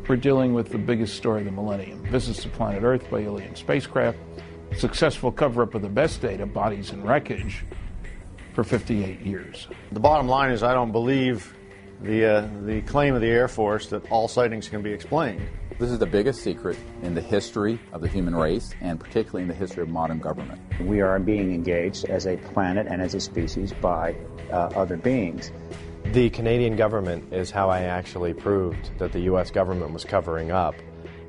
We're dealing with the biggest story of the millennium. Visits to planet Earth by alien spacecraft, successful cover-up of the best data, bodies and wreckage, for 58 years. The bottom line is I don't believe the claim of the Air Force that all sightings can be explained. This is the biggest secret in the history of the human race, and particularly in the history of modern government. We are being engaged as a planet and as a species by other beings. The Canadian government is how I actually proved that the U.S. government was covering up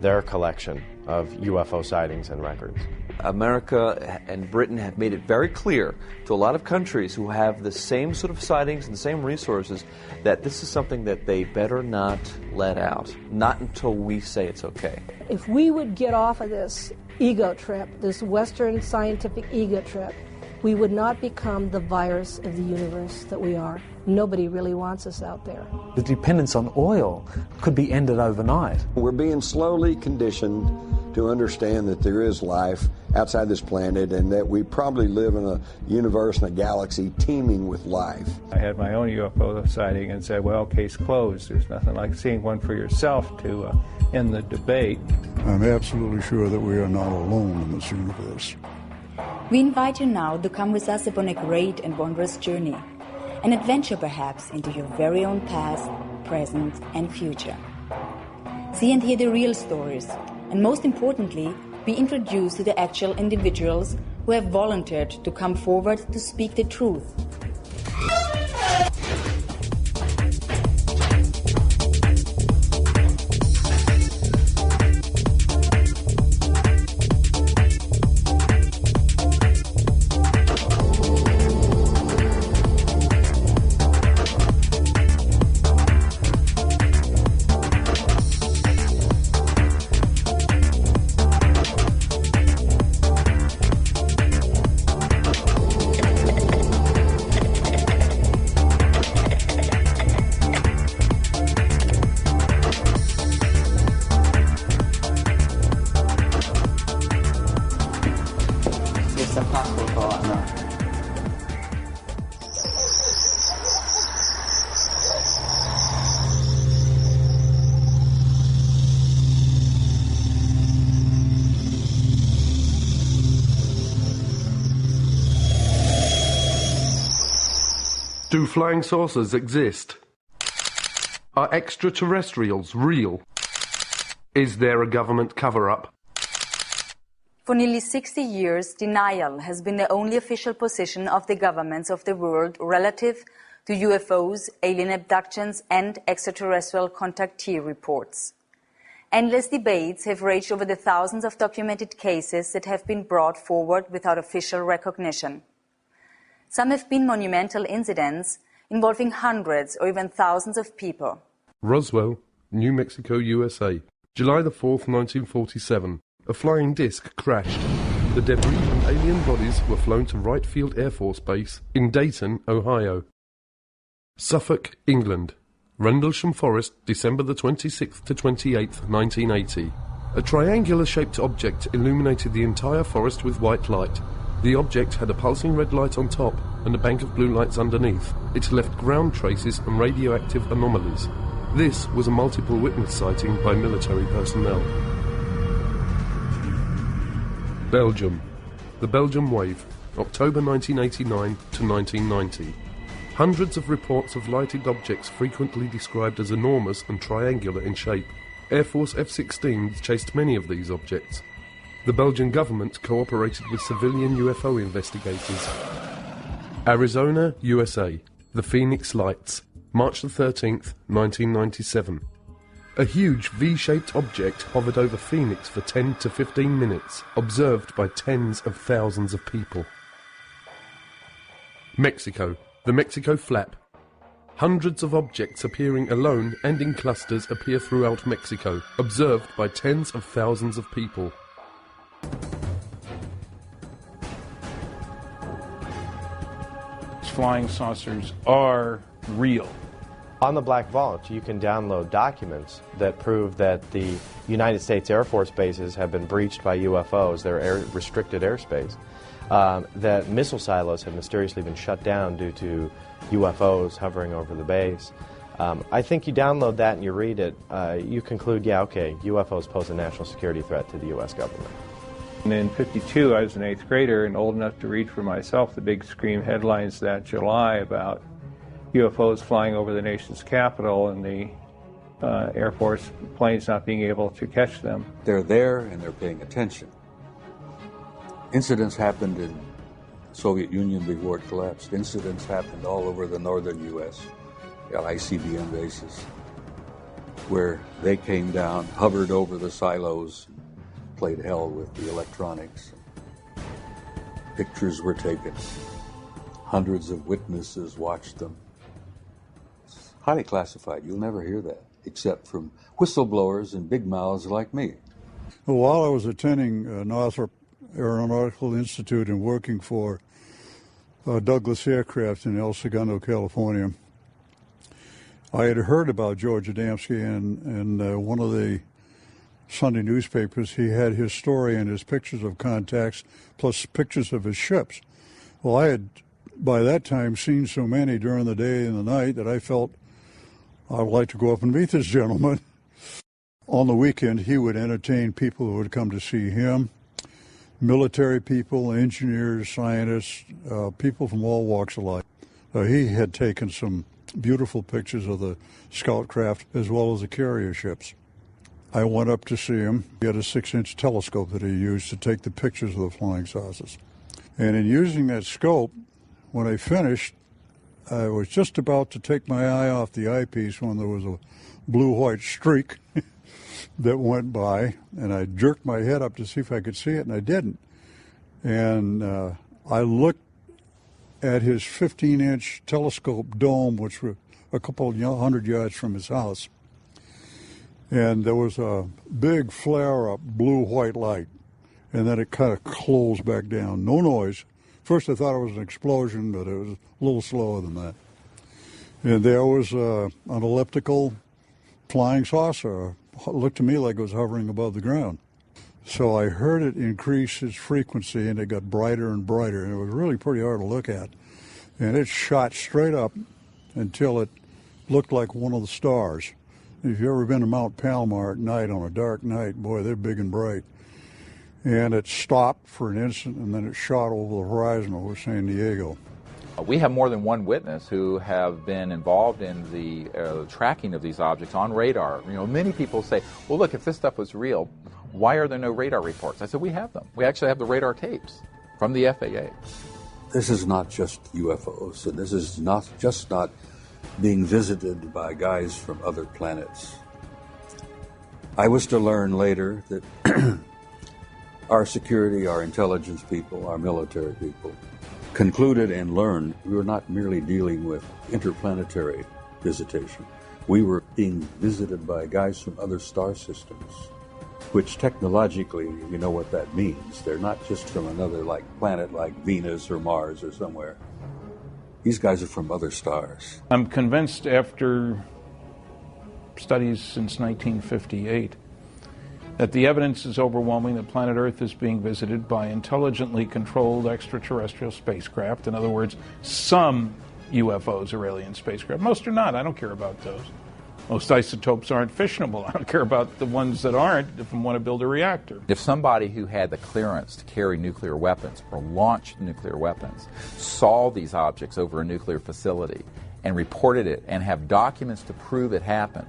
their collection of UFO sightings and records. America and Britain have made it very clear to a lot of countries who have the same sort of sightings and the same resources that this is something that they better not let out, not until we say it's okay. If we would get off of this ego trip, this Western scientific ego trip, we would not become the virus of the universe that we are. Nobody really wants us out there. The dependence on oil could be ended overnight. We're being slowly conditioned to understand that there is life outside this planet and that we probably live in a universe and a galaxy teeming with life. I had my own UFO sighting and said, well, case closed. There's nothing like seeing one for yourself to end the debate. I'm absolutely sure that we are not alone in this universe. We invite you now to come with us upon a great and wondrous journey, an adventure perhaps into your very own past, present and future. See and hear the real stories, and most importantly, be introduced to the actual individuals who have volunteered to come forward to speak the truth. Do flying saucers exist? Are extraterrestrials real? Is there a government cover-up? For nearly 60 years, denial has been the only official position of the governments of the world relative to UFOs, alien abductions, and extraterrestrial contactee reports. Endless debates have raged over the thousands of documented cases that have been brought forward without official recognition. Some have been monumental incidents involving hundreds or even thousands of people. Roswell, New Mexico, USA. July the 4th, 1947. A flying disc crashed. The debris and alien bodies were flown to Wright Field Air Force Base in Dayton, Ohio. Suffolk, England. Rendlesham Forest, December the 26th to 28th, 1980. A triangular-shaped object illuminated the entire forest with white light. The object had a pulsing red light on top and a bank of blue lights underneath. It left ground traces and radioactive anomalies. This was a multiple witness sighting by military personnel. Belgium. The Belgium Wave, October 1989 to 1990. Hundreds of reports of lighted objects frequently described as enormous and triangular in shape. Air Force F-16s chased many of these objects. The Belgian government cooperated with civilian UFO investigators. Arizona, USA. The Phoenix Lights, March the 13th, 1997. A huge V-shaped object hovered over Phoenix for 10 to 15 minutes, observed by tens of thousands of people. Mexico. The Mexico Flap. Hundreds of objects appearing alone and in clusters appear throughout Mexico, observed by tens of thousands of people. Flying saucers are real. On the Black Vault, you can download documents that prove that the United States Air Force bases have been breached by UFOs, their restricted airspace, that missile silos have mysteriously been shut down due to UFOs hovering over the base, I think you download that and you read it, you conclude, yeah, okay, UFOs pose a national security threat to the U.S. government. And in '52, I was an 8th grader and old enough to read for myself the big scream headlines that July about UFOs flying over the nation's capital and the Air Force planes not being able to catch them. They're there and they're paying attention. Incidents happened in the Soviet Union before it collapsed. Incidents happened all over the northern U.S. at ICBM bases, where they came down, hovered over the silos, played hell with the electronics. Pictures were taken. Hundreds of witnesses watched them. It's highly classified. You'll never hear that, except from whistleblowers and big mouths like me. Well, while I was attending Northrop Aeronautical Institute and working for Douglas Aircraft in El Segundo, California, I had heard about George Adamski, and one of the Sunday newspapers, he had his story and his pictures of contacts, plus pictures of his ships. Well, I had, by that time, seen so many during the day and the night that I felt I would like to go up and meet this gentleman. On the weekend, he would entertain people who would come to see him, military people, engineers, scientists, people from all walks of life. He had taken some beautiful pictures of the scout craft as well as the carrier ships. I went up to see him. He had a 6-inch telescope that he used to take the pictures of the flying saucers. And in using that scope, when I finished, I was just about to take my eye off the eyepiece when there was a blue-white streak that went by, and I jerked my head up to see if I could see it, and I didn't. And I looked at his 15-inch telescope dome, which was a couple of 100 yards from his house. And there was a big flare-up blue-white light, and then it kind of closed back down. No noise. First I thought it was an explosion, but it was a little slower than that. And there was an elliptical flying saucer. It looked to me like it was hovering above the ground. So I heard it increase its frequency, and it got brighter and brighter, and it was really pretty hard to look at. And it shot straight up until it looked like one of the stars. If you've ever been to Mount Palomar at night on a dark night, boy, they're big and bright. And it stopped for an instant, and then it shot over the horizon over San Diego. We have more than one witness who have been involved in the tracking of these objects on radar. You know, many people say, well, look, if this stuff was real, why are there no radar reports? I said, we have them. We actually have the radar tapes from the FAA. This is not just UFOs, and this is not being visited by guys from other planets. I was to learn later that our security, our intelligence people, our military people concluded and learned we were not merely dealing with interplanetary visitation. We were being visited by guys from other star systems, which technologically, you know what that means. They're not just from another planet like Venus or Mars or somewhere. These guys are from other stars. I'm convinced after studies since 1958 that the evidence is overwhelming that planet Earth is being visited by intelligently controlled extraterrestrial spacecraft. In other words, some UFOs are alien spacecraft. Most are not. I don't care about those. Most isotopes aren't fissionable. I don't care about the ones that aren't if I want to build a reactor. If somebody who had the clearance to carry nuclear weapons or launch nuclear weapons saw these objects over a nuclear facility and reported it and have documents to prove it happened,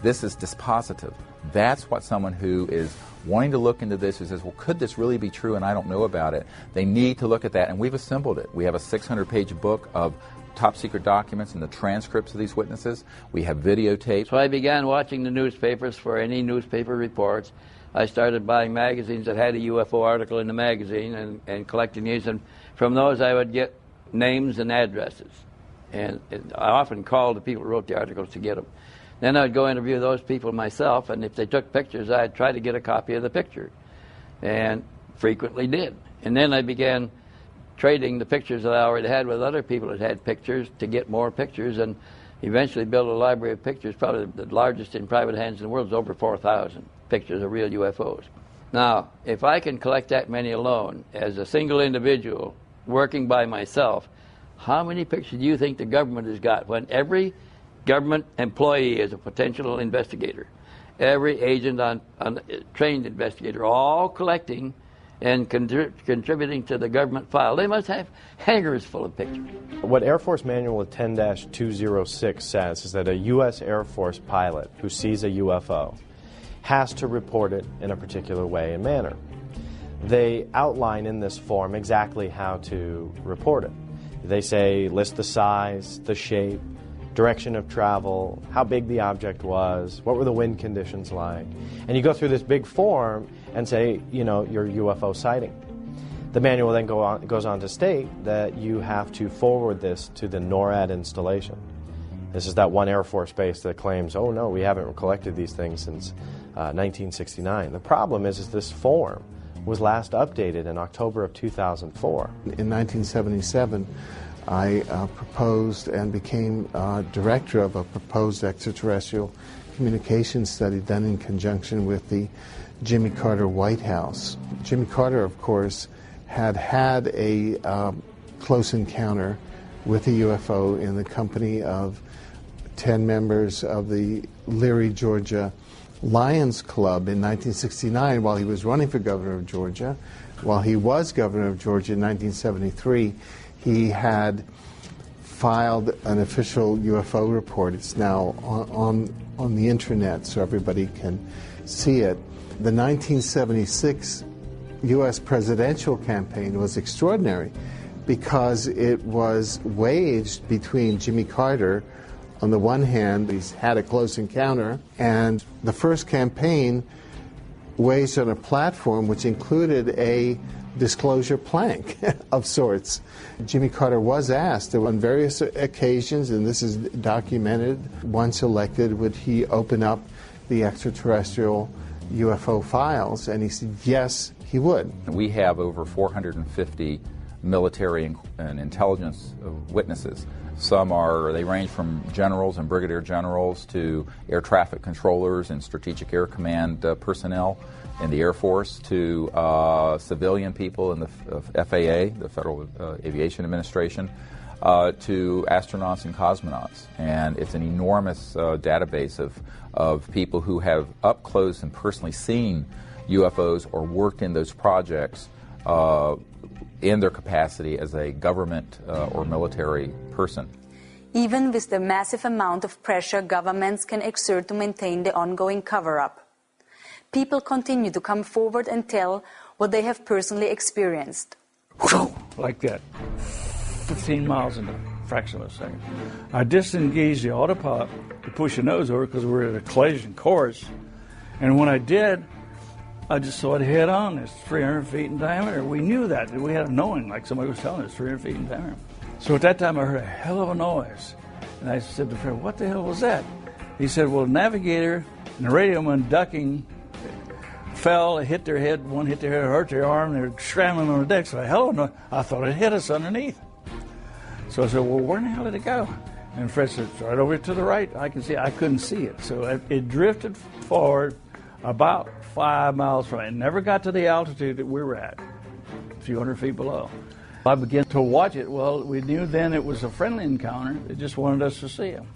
this is dispositive. That's what someone who is wanting to look into this, who says, well, could this really be true and I don't know about it? They need to look at that, and we've assembled it. We have a 600-page book of top secret documents and the transcripts of these witnesses. We have videotapes. So I began watching the newspapers for any newspaper reports. I started buying magazines that had a UFO article in the magazine and collecting these, and from those I would get names and addresses. And I often called the people who wrote the articles to get them. Then I'd go interview those people myself, and if they took pictures, I'd try to get a copy of the picture, and frequently did. And then I began trading the pictures that I already had with other people that had pictures to get more pictures, and eventually built a library of pictures, probably the largest in private hands in the world. Is over 4,000 pictures of real UFOs. Now, if I can collect that many alone, as a single individual, working by myself, how many pictures do you think the government has got when every government employee is a potential investigator. Every agent trained investigator, all collecting and contributing to the government file. They must have hangars full of pictures. What Air Force Manual 10-206 says is that a U.S. Air Force pilot who sees a UFO has to report it in a particular way and manner. They outline in this form exactly how to report it. They say list the size, the shape, direction of travel, how big the object was, what were the wind conditions like. And you go through this big form and say, you know, your UFO sighting. The manual then goes on to state that you have to forward this to the NORAD installation. This is that one Air Force base that claims, oh no, we haven't collected these things since 1969. The problem is this form was last updated in October of 2004. In 1977, I proposed and became director of a proposed extraterrestrial communication study done in conjunction with the Jimmy Carter White House. Jimmy Carter, of course, had a close encounter with a UFO in the company of 10 members of the Leary, Georgia Lions Club in 1969 while he was running for governor of Georgia. While he was governor of Georgia in 1973, he had filed an official UFO report. It's now on the internet so everybody can see it. The 1976 U.S. presidential campaign was extraordinary because it was waged between Jimmy Carter, on the one hand, he's had a close encounter, and the first campaign waged on a platform which included a disclosure plank of sorts. Jimmy Carter was asked on various occasions, and this is documented, once elected, would he open up the extraterrestrial UFO files, and he said yes, he would. We have over 450 military and intelligence witnesses. They range from generals and brigadier generals to air traffic controllers and strategic air command personnel in the Air Force to civilian people in the FAA, the Federal Aviation Administration, to astronauts and cosmonauts. And it's an enormous database of people who have up close and personally seen UFOs or worked in those projects in their capacity as a government or military person. Even with the massive amount of pressure governments can exert to maintain the ongoing cover-up, people continue to come forward and tell what they have personally experienced. Like that, 15 miles in a fraction of a second. I disengaged the autopilot to push the nose over because we were at a collision course, and when I did, I just saw it head on. It's 300 feet in diameter. We knew that. We had a knowing, like somebody was telling us, 300 feet in diameter. So at that time, I heard a hell of a noise. And I said to Fred, what the hell was that? He said, well, the navigator and the radio man ducking fell, hit their head, one hit their head, hurt their arm, they were scrambling on the deck. So I thought it hit us underneath. So I said, well, where in the hell did it go? And Fred said, right over to the right. I couldn't see it. So it drifted forward about 5 miles from it. It never got to the altitude that we were at, a few hundred feet below. I began to watch it. Well, we knew then it was a friendly encounter. They just wanted us to see him.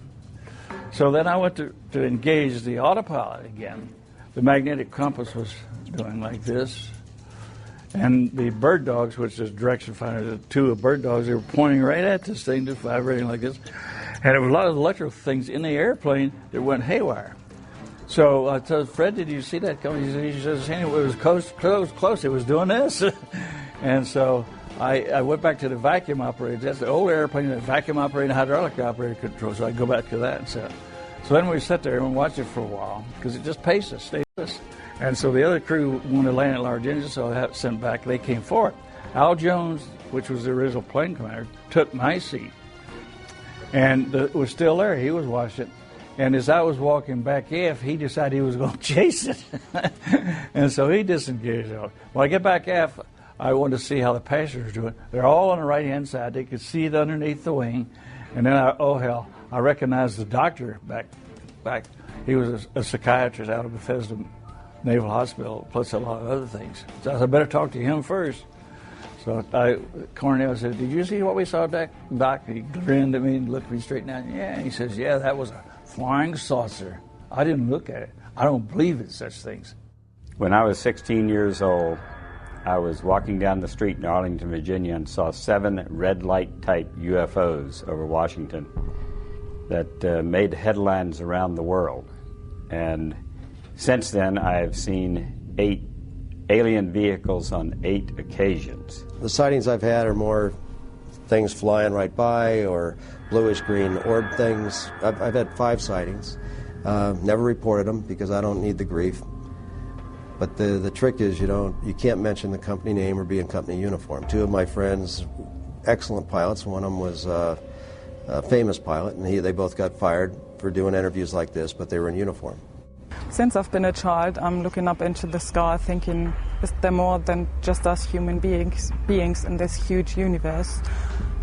So then I went to engage the autopilot again. The magnetic compass was doing like this. And the bird dogs, which is direction finder, the two bird dogs, they were pointing right at this thing, just vibrating like this. And there was a lot of electrical things in the airplane that went haywire. So I told Fred, did you see that coming? He says, it was close. It was doing this. And so I went back to the vacuum operator. That's the old airplane, the vacuum operator, hydraulic operator control. So I go back to that and set. So then we sat there and watched it for a while because it just paced us, stayed with us. And so the other crew wanted to land at large engines, so I had sent back. They came forward. Al Jones, which was the original plane commander, took my seat. And it was still there. He was watching it. And as I was walking back aft, he decided he was going to chase it. And so he disengaged. When I get back aft, I wanted to see how the passengers do it. They're all on the right-hand side. They could see it underneath the wing. And then, I recognized the doctor back. He was a psychiatrist out of Bethesda Naval Hospital, plus a lot of other things. So I said, I better talk to him first. So Cornell said, "Did you see what we saw, Doc?" He grinned at me and looked me straight down. Yeah, he says, "Yeah, that was a flying saucer." I didn't look at it. I don't believe in such things. When I was 16 years old, I was walking down the street in Arlington, Virginia, and saw 7 red light type UFOs over Washington that made headlines around the world. And since then, I've seen 8 alien vehicles on 8 occasions. The sightings I've had are more things flying right by or bluish-green orb things. I've had 5 sightings. Never reported them because I don't need the grief. But the trick is you can't mention the company name or be in company uniform. 2 of my friends, excellent pilots. One of them was a famous pilot, and they both got fired for doing interviews like this, but they were in uniform. Since I've been a child, I'm looking up into the sky thinking, is there more than just us human beings in this huge universe?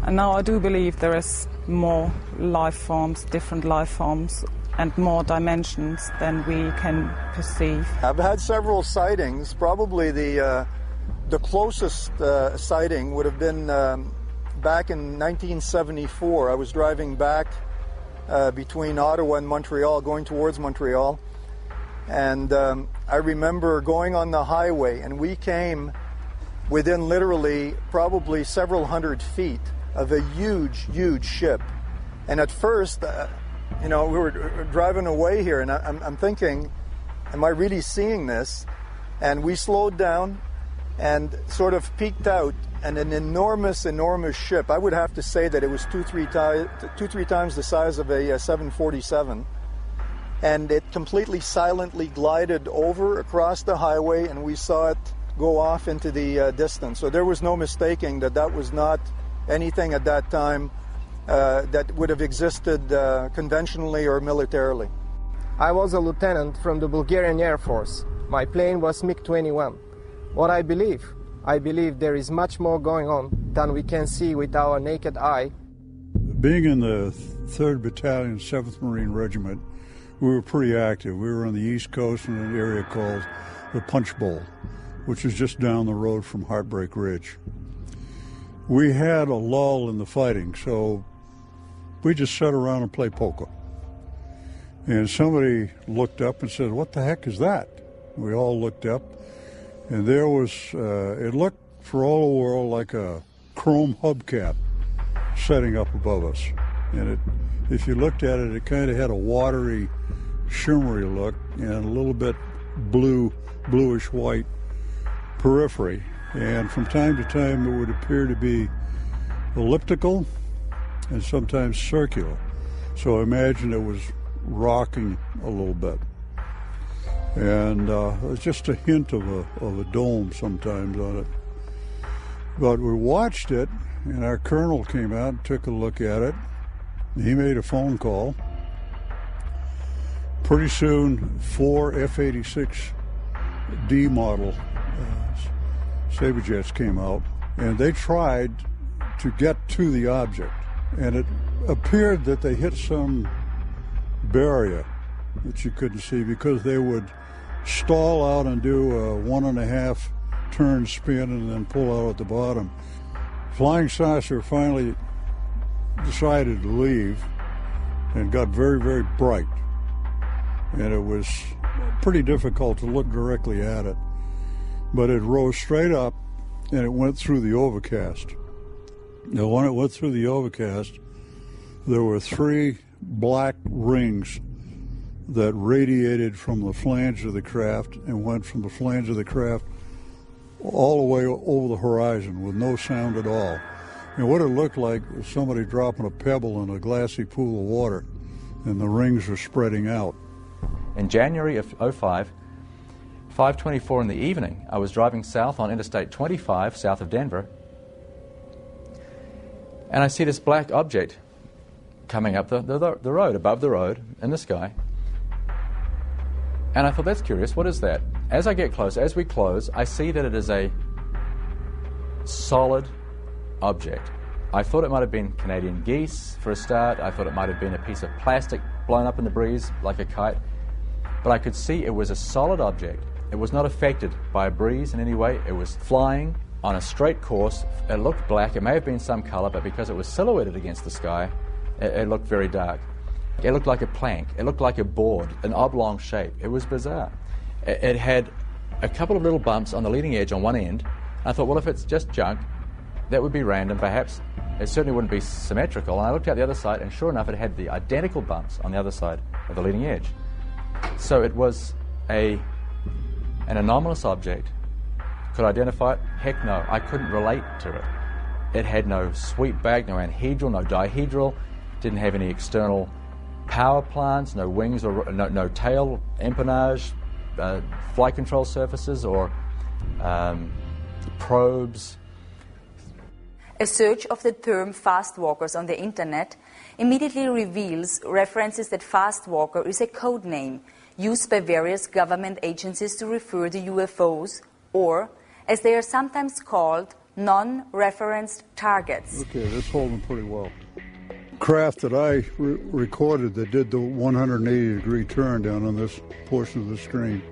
And now I do believe there is more life forms, different life forms, and more dimensions than we can perceive. I've had several sightings. Probably the closest sighting would have been back in 1974. I was driving back between Ottawa and Montreal, going towards Montreal. And I remember going on the highway, and we came within literally probably several hundred feet of a huge, huge ship. And at first, we were driving away here, and I'm thinking, am I really seeing this? And we slowed down and sort of peeked out, and an enormous, enormous ship. I would have to say that it was 2-3 times the size of a 747. And it completely silently glided over across the highway, and we saw it go off into the distance. So there was no mistaking that was not anything at that time that would have existed conventionally or militarily. I was a lieutenant from the Bulgarian Air Force. My plane was MiG-21. What I believe there is much more going on than we can see with our naked eye. Being in the 3rd Battalion, 7th Marine Regiment, we were pretty active. We were on the East Coast in an area called the Punch Bowl, which is just down the road from Heartbreak Ridge. We had a lull in the fighting, so we just sat around and played poker. And somebody looked up and said, "What the heck is that?" We all looked up, and there was, it looked for all the world like a chrome hubcap setting up above us. And if you looked at it, it kind of had a watery, shimmery look and a little bit bluish white periphery. And from time to time, it would appear to be elliptical and sometimes circular. So I imagine it was rocking a little bit. And it's just a hint of a dome sometimes on it. But we watched it, and our colonel came out and took a look at it. He made a phone call. Pretty soon, 4 F-86D model Sabre jets came out, and they tried to get to the object. And it appeared that they hit some barrier that you couldn't see, because they would stall out and do a 1.5 turn spin and then pull out at the bottom. Flying saucer finally decided to leave and got very, very bright. And it was pretty difficult to look directly at it. But it rose straight up and it went through the overcast. Now, when it went through the overcast, there were 3 black rings that radiated from the flange of the craft and went from the flange of the craft all the way over the horizon with no sound at all. And what it looked like was somebody dropping a pebble in a glassy pool of water, and the rings were spreading out. In January of 2005, 5:24 in the evening, I was driving south on Interstate 25, south of Denver, and I see this black object coming up the road, above the road, in the sky. And I thought, that's curious, what is that? As I get close, as we close, I see that it is a solid object. I thought it might have been Canadian geese for a start. I thought it might have been a piece of plastic blown up in the breeze like a kite. But I could see it was a solid object. It was not affected by a breeze in any way. It was flying on a straight course. It looked black. It may have been some color, but because it was silhouetted against the sky, it looked very dark. It looked like a plank. It looked like a board, an oblong shape. It was bizarre. It had a couple of little bumps on the leading edge on one end. I thought, well, if it's just junk, that would be random, perhaps. It certainly wouldn't be symmetrical. And I looked out the other side, and sure enough, it had the identical bumps on the other side of the leading edge. So it was an anomalous object. Could I identify it? Heck no. I couldn't relate to it. It had no sweep back, no anhedral, no dihedral, didn't have any external power plants, no wings or no tail, empennage, flight control surfaces or probes. A search of the term fast walkers on the internet immediately reveals references that fast walker is a code name used by various government agencies to refer to UFOs, or, as they are sometimes called, non-referenced targets. Okay, that's holding pretty well. Craft that I recorded that did the 180-degree turn down on this portion of the screen,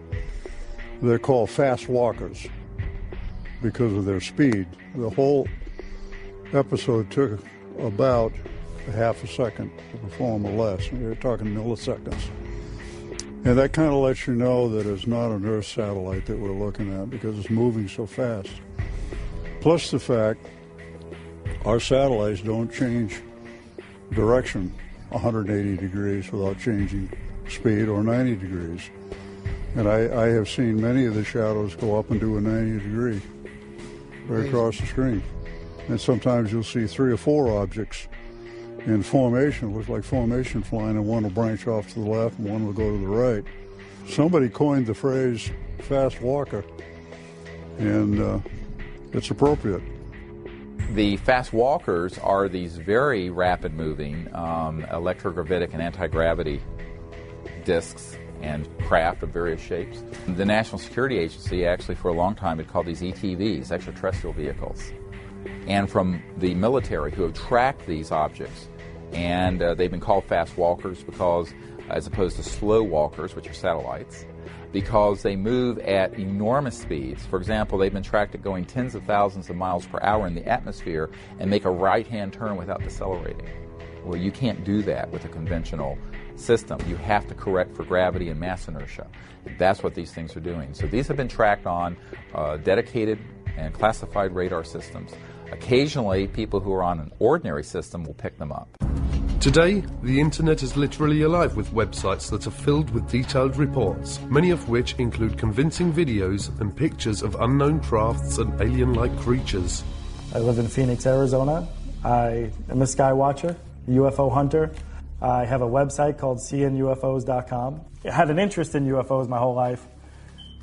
they're called fast walkers because of their speed. The whole episode took about a half a second to perform or less. We're talking milliseconds. And that kind of lets you know that it's not an Earth satellite that we're looking at because it's moving so fast. Plus the fact our satellites don't change direction 180 degrees without changing speed or 90 degrees. And I have seen many of the shadows go up and do a 90 degree right across the screen. And sometimes you'll see 3 or 4 objects in formation. It looks like formation flying, and one will branch off to the left and one will go to the right. Somebody coined the phrase fast walker, and it's appropriate. The fast walkers are these very rapid-moving electrogravitic and anti-gravity disks and craft of various shapes. The National Security Agency actually for a long time had called these ETVs, extraterrestrial vehicles. And from the military who have tracked these objects, and they've been called fast walkers because, as opposed to slow walkers, which are satellites, because they move at enormous speeds. For example, they've been tracked at going tens of thousands of miles per hour in the atmosphere and make a right-hand turn without decelerating. Well, you can't do that with a conventional system. You have to correct for gravity and mass inertia. That's what these things are doing. So these have been tracked on dedicated and classified radar systems. Occasionally, people who are on an ordinary system will pick them up. Today, the internet is literally alive with websites that are filled with detailed reports, many of which include convincing videos and pictures of unknown crafts and alien-like creatures. I live in Phoenix, Arizona. I am a sky watcher, UFO hunter. I have a website called seeingufos.com. I had an interest in UFOs my whole life,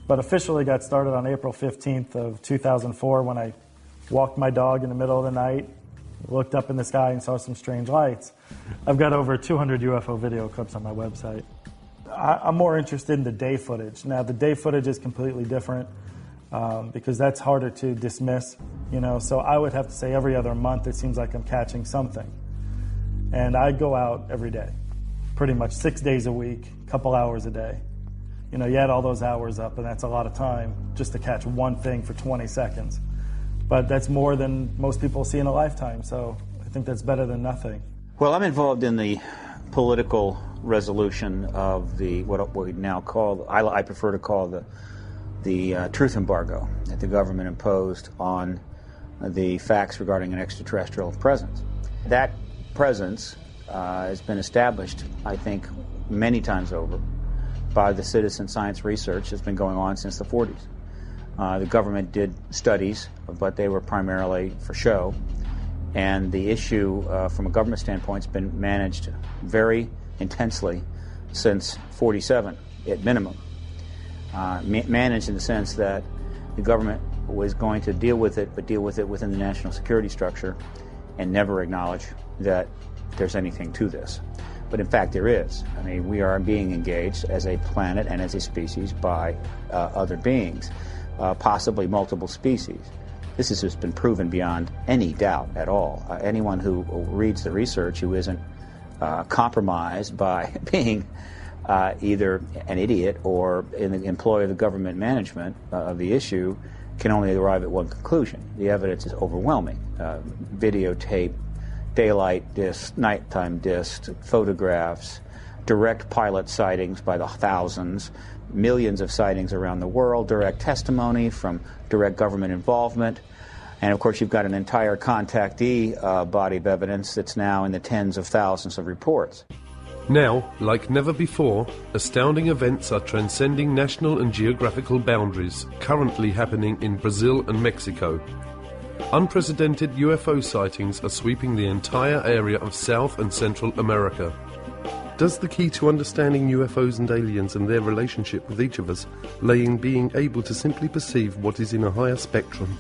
but officially got started on April 15th of 2004 when I walked my dog in the middle of the night, looked up in the sky and saw some strange lights. I've got over 200 UFO video clips on my website. I'm more interested in the day footage. Now, the day footage is completely different because that's harder to dismiss, you know, so I would have to say every other month it seems like I'm catching something. And I go out every day, pretty much 6 days a week, a couple hours a day. You know, you add all those hours up and that's a lot of time just to catch one thing for 20 seconds. But that's more than most people see in a lifetime, so I think that's better than nothing. Well, I'm involved in the political resolution of the what we now call, I prefer to call the truth embargo that the government imposed on the facts regarding an extraterrestrial presence. That presence has been established, I think, many times over by the citizen science research that's been going on since the 40s. The government did studies, but they were primarily for show. And the issue, from a government standpoint, has been managed very intensely since 47, at minimum. Managed in the sense that the government was going to deal with it, but deal with it within the national security structure and never acknowledge that there's anything to this. But in fact, there is. I mean, we are being engaged as a planet and as a species by other beings. Possibly multiple species. This has just been proven beyond any doubt at all. Anyone who reads the research who isn't compromised by being either an idiot or in the employ of the government management of the issue can only arrive at one conclusion. The evidence is overwhelming. Videotape, daylight discs, nighttime discs, photographs, direct pilot sightings by the thousands, millions of sightings around the world, direct testimony from direct government involvement, and of course you've got an entire contactee body of evidence that's now in the tens of thousands of reports. Now, like never before, astounding events are transcending national and geographical boundaries, currently happening in Brazil and Mexico. Unprecedented UFO sightings are sweeping the entire area of South and Central America. Does the key to understanding UFOs and aliens and their relationship with each of us lay in being able to simply perceive what is in a higher spectrum,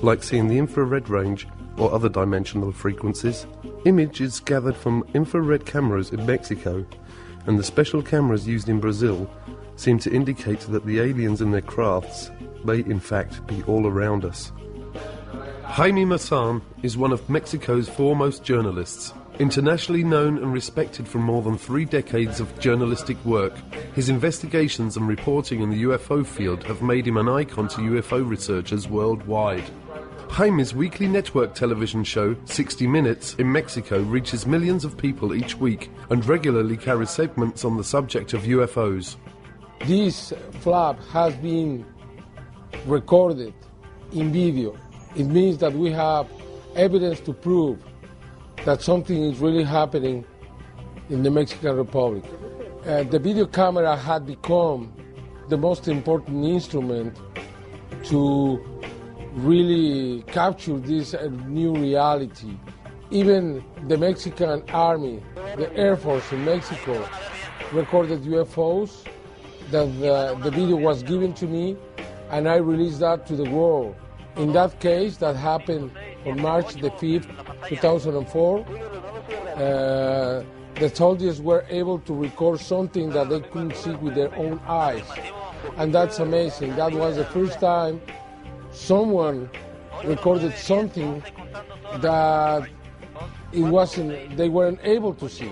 like seeing the infrared range or other dimensional frequencies? Images gathered from infrared cameras in Mexico and the special cameras used in Brazil seem to indicate that the aliens and their crafts may in fact be all around us. Jaime Maussan is one of Mexico's foremost journalists. Internationally known and respected for more than 3 decades of journalistic work, his investigations and reporting in the UFO field have made him an icon to UFO researchers worldwide. Jaime's weekly network television show, 60 Minutes, in Mexico reaches millions of people each week and regularly carries segments on the subject of UFOs. This flap has been recorded in video. It means that we have evidence to prove that something is really happening in the Mexican Republic. The video camera had become the most important instrument to really capture this new reality. Even the Mexican Army, the Air Force in Mexico, recorded UFOs. The video was given to me, and I released that to the world. In that case, that happened on March the 5th, 2004, the soldiers were able to record something that they couldn't see with their own eyes. And that's amazing. That was the first time someone recorded something that they weren't able to see.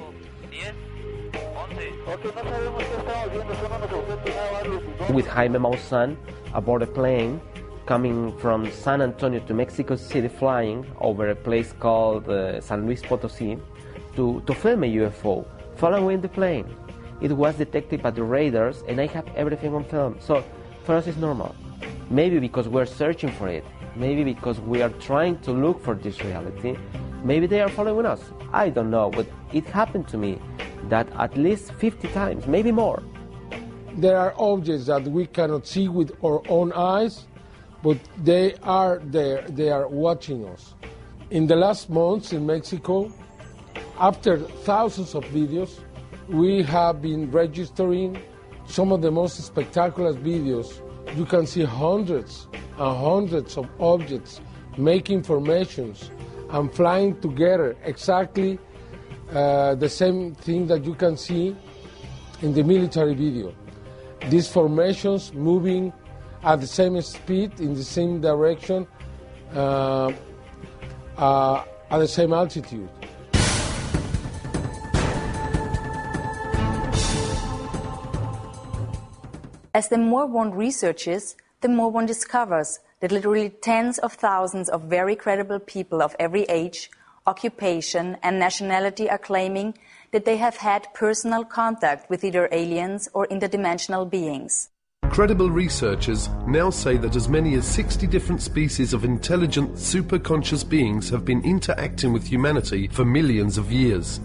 With Jaime Maussan aboard a plane coming from San Antonio to Mexico City, flying over a place called San Luis Potosí to film a UFO, following the plane. It was detected by the radars, and I have everything on film. So for us it's normal. Maybe because we're searching for it, maybe because we are trying to look for this reality, maybe they are following us. I don't know, but it happened to me that at least 50 times, maybe more. There are objects that we cannot see with our own eyes, but they are there, they are watching us. In the last months in Mexico, after thousands of videos, we have been registering some of the most spectacular videos. You can see hundreds and hundreds of objects making formations and flying together, exactly the same thing that you can see in the military video. These formations moving at the same speed, in the same direction, at the same altitude. As the more one researches, the more one discovers that literally tens of thousands of very credible people of every age, occupation, and nationality are claiming that they have had personal contact with either aliens or interdimensional beings. Credible researchers now say that as many as 60 different species of intelligent, superconscious beings have been interacting with humanity for millions of years.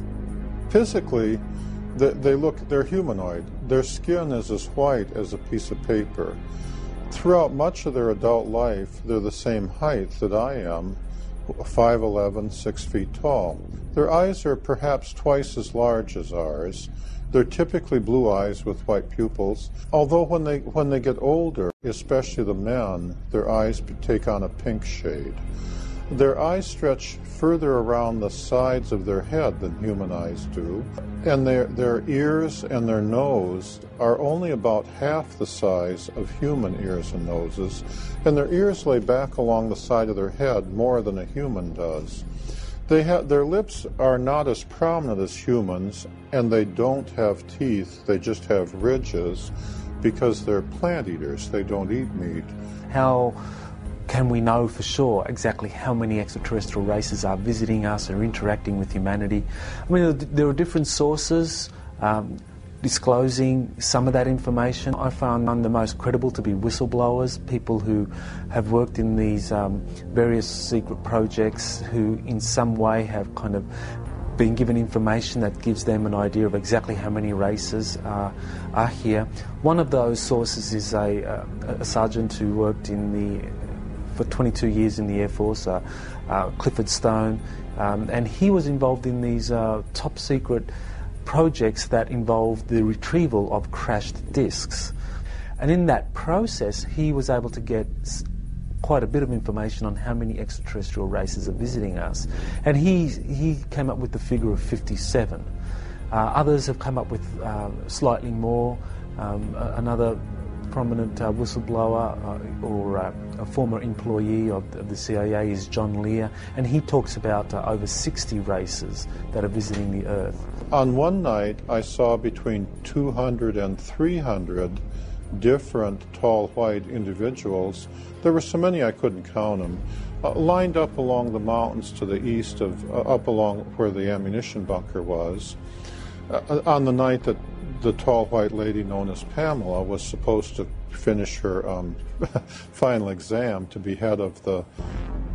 Physically, they're humanoid. Their skin is as white as a piece of paper. Throughout much of their adult life, they're the same height that I am, 5'11", 6 feet tall. Their eyes are perhaps twice as large as ours. They're typically blue eyes with white pupils, although when they get older, especially the men, their eyes take on a pink shade. Their eyes stretch further around the sides of their head than human eyes do, and their ears and their nose are only about half the size of human ears and noses, and their ears lay back along the side of their head more than a human does. Their lips are not as prominent as humans, and they don't have teeth, they just have ridges, because they're plant eaters, they don't eat meat. How Can we know for sure exactly how many extraterrestrial races are visiting us or interacting with humanity? I mean, there are different sources disclosing some of that information. I found none the most credible to be whistleblowers, people who have worked in these various secret projects who in some way have kind of been given information that gives them an idea of exactly how many races are here. One of those sources is a sergeant who worked for 22 years in the Air Force, Clifford Stone, and he was involved in these top secret projects that involved the retrieval of crashed discs. And in that process, he was able to get quite a bit of information on how many extraterrestrial races are visiting us. And he came up with the figure of 57. Others have come up with slightly more. Another prominent whistleblower or a former employee of the CIA is John Lear, and he talks about over 60 races that are visiting the Earth. On one night, I saw between 200 and 300 different tall white individuals. There were so many I couldn't count them, lined up along the mountains to the east up along where the ammunition bunker was. On the night that the tall white lady known as Pamela was supposed to finish her final exam to be head of the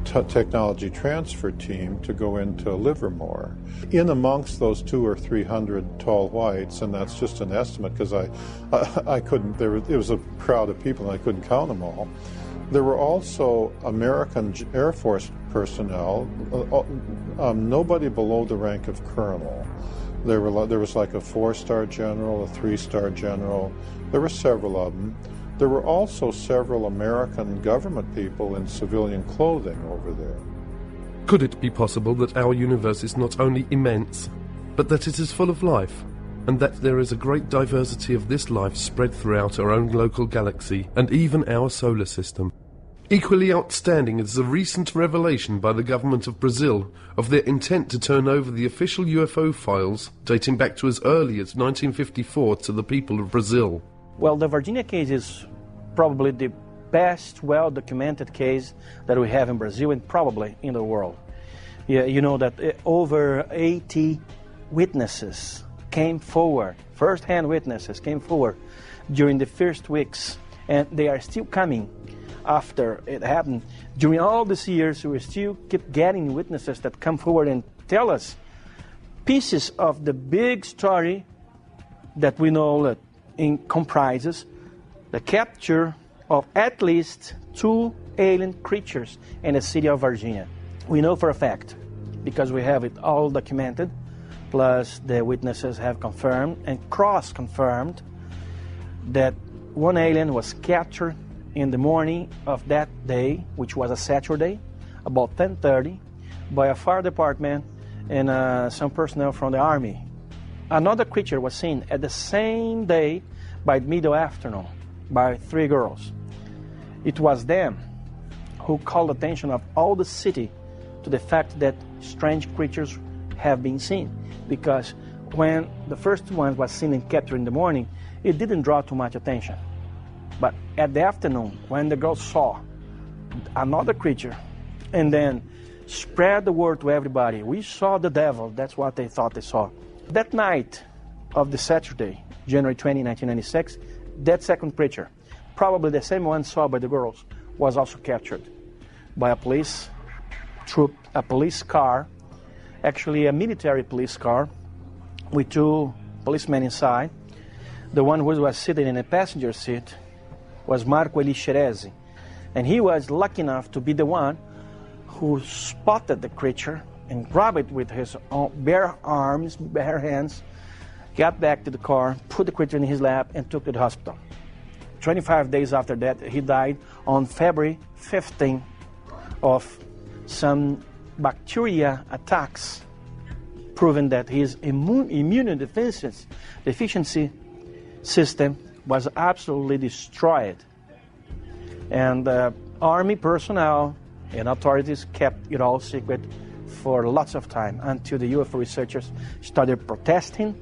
technology transfer team to go into Livermore. In amongst those 200 or 300 tall whites, and that's just an estimate because I couldn't, it was a crowd of people and I couldn't count them all. There were also American Air Force personnel, nobody below the rank of colonel. There was like a 4-star general, a 3-star general. There were several of them. There were also several American government people in civilian clothing over there. Could it be possible that our universe is not only immense, but that it is full of life, and that there is a great diversity of this life spread throughout our own local galaxy and even our solar system? Equally outstanding is the recent revelation by the government of Brazil of their intent to turn over the official UFO files dating back to as early as 1954 to the people of Brazil. Well, the Virginia case is probably the best well-documented case that we have in Brazil and probably in the world. Yeah, you know that over 80 witnesses came forward, first-hand witnesses came forward during the first weeks, and they are still coming after it happened. During all these years, we still keep getting witnesses that come forward and tell us pieces of the big story that we know that comprises the capture of at least 2 alien creatures in the city of Virginia. We know for a fact, because we have it all documented, plus the witnesses have confirmed and cross-confirmed that one alien was captured in the morning of that day, which was a Saturday, about 10:30, by a fire department and some personnel from the Army. Another creature was seen at the same day by middle afternoon by 3 girls. It was them who called the attention of all the city to the fact that strange creatures have been seen, because when the first one was seen and captured in the morning, it didn't draw too much attention. But at the afternoon, when the girls saw another creature and then spread the word to everybody, we saw the devil, that's what they thought they saw. That night of the Saturday, January 20, 1996, that second creature, probably the same one saw by the girls, was also captured by a police troop, a police car, actually a military police car with 2 policemen inside. The one who was sitting in the passenger seat was Marco Elixerezi, and he was lucky enough to be the one who spotted the creature and grabbed it with his own bare arms, bare hands, got back to the car, put the creature in his lap, and took it to the hospital. 25 days after that, he died on February 15 of some bacteria attacks, proving that his immune deficiency system was absolutely destroyed. And Army personnel and authorities kept it all secret for lots of time until the UFO researchers started protesting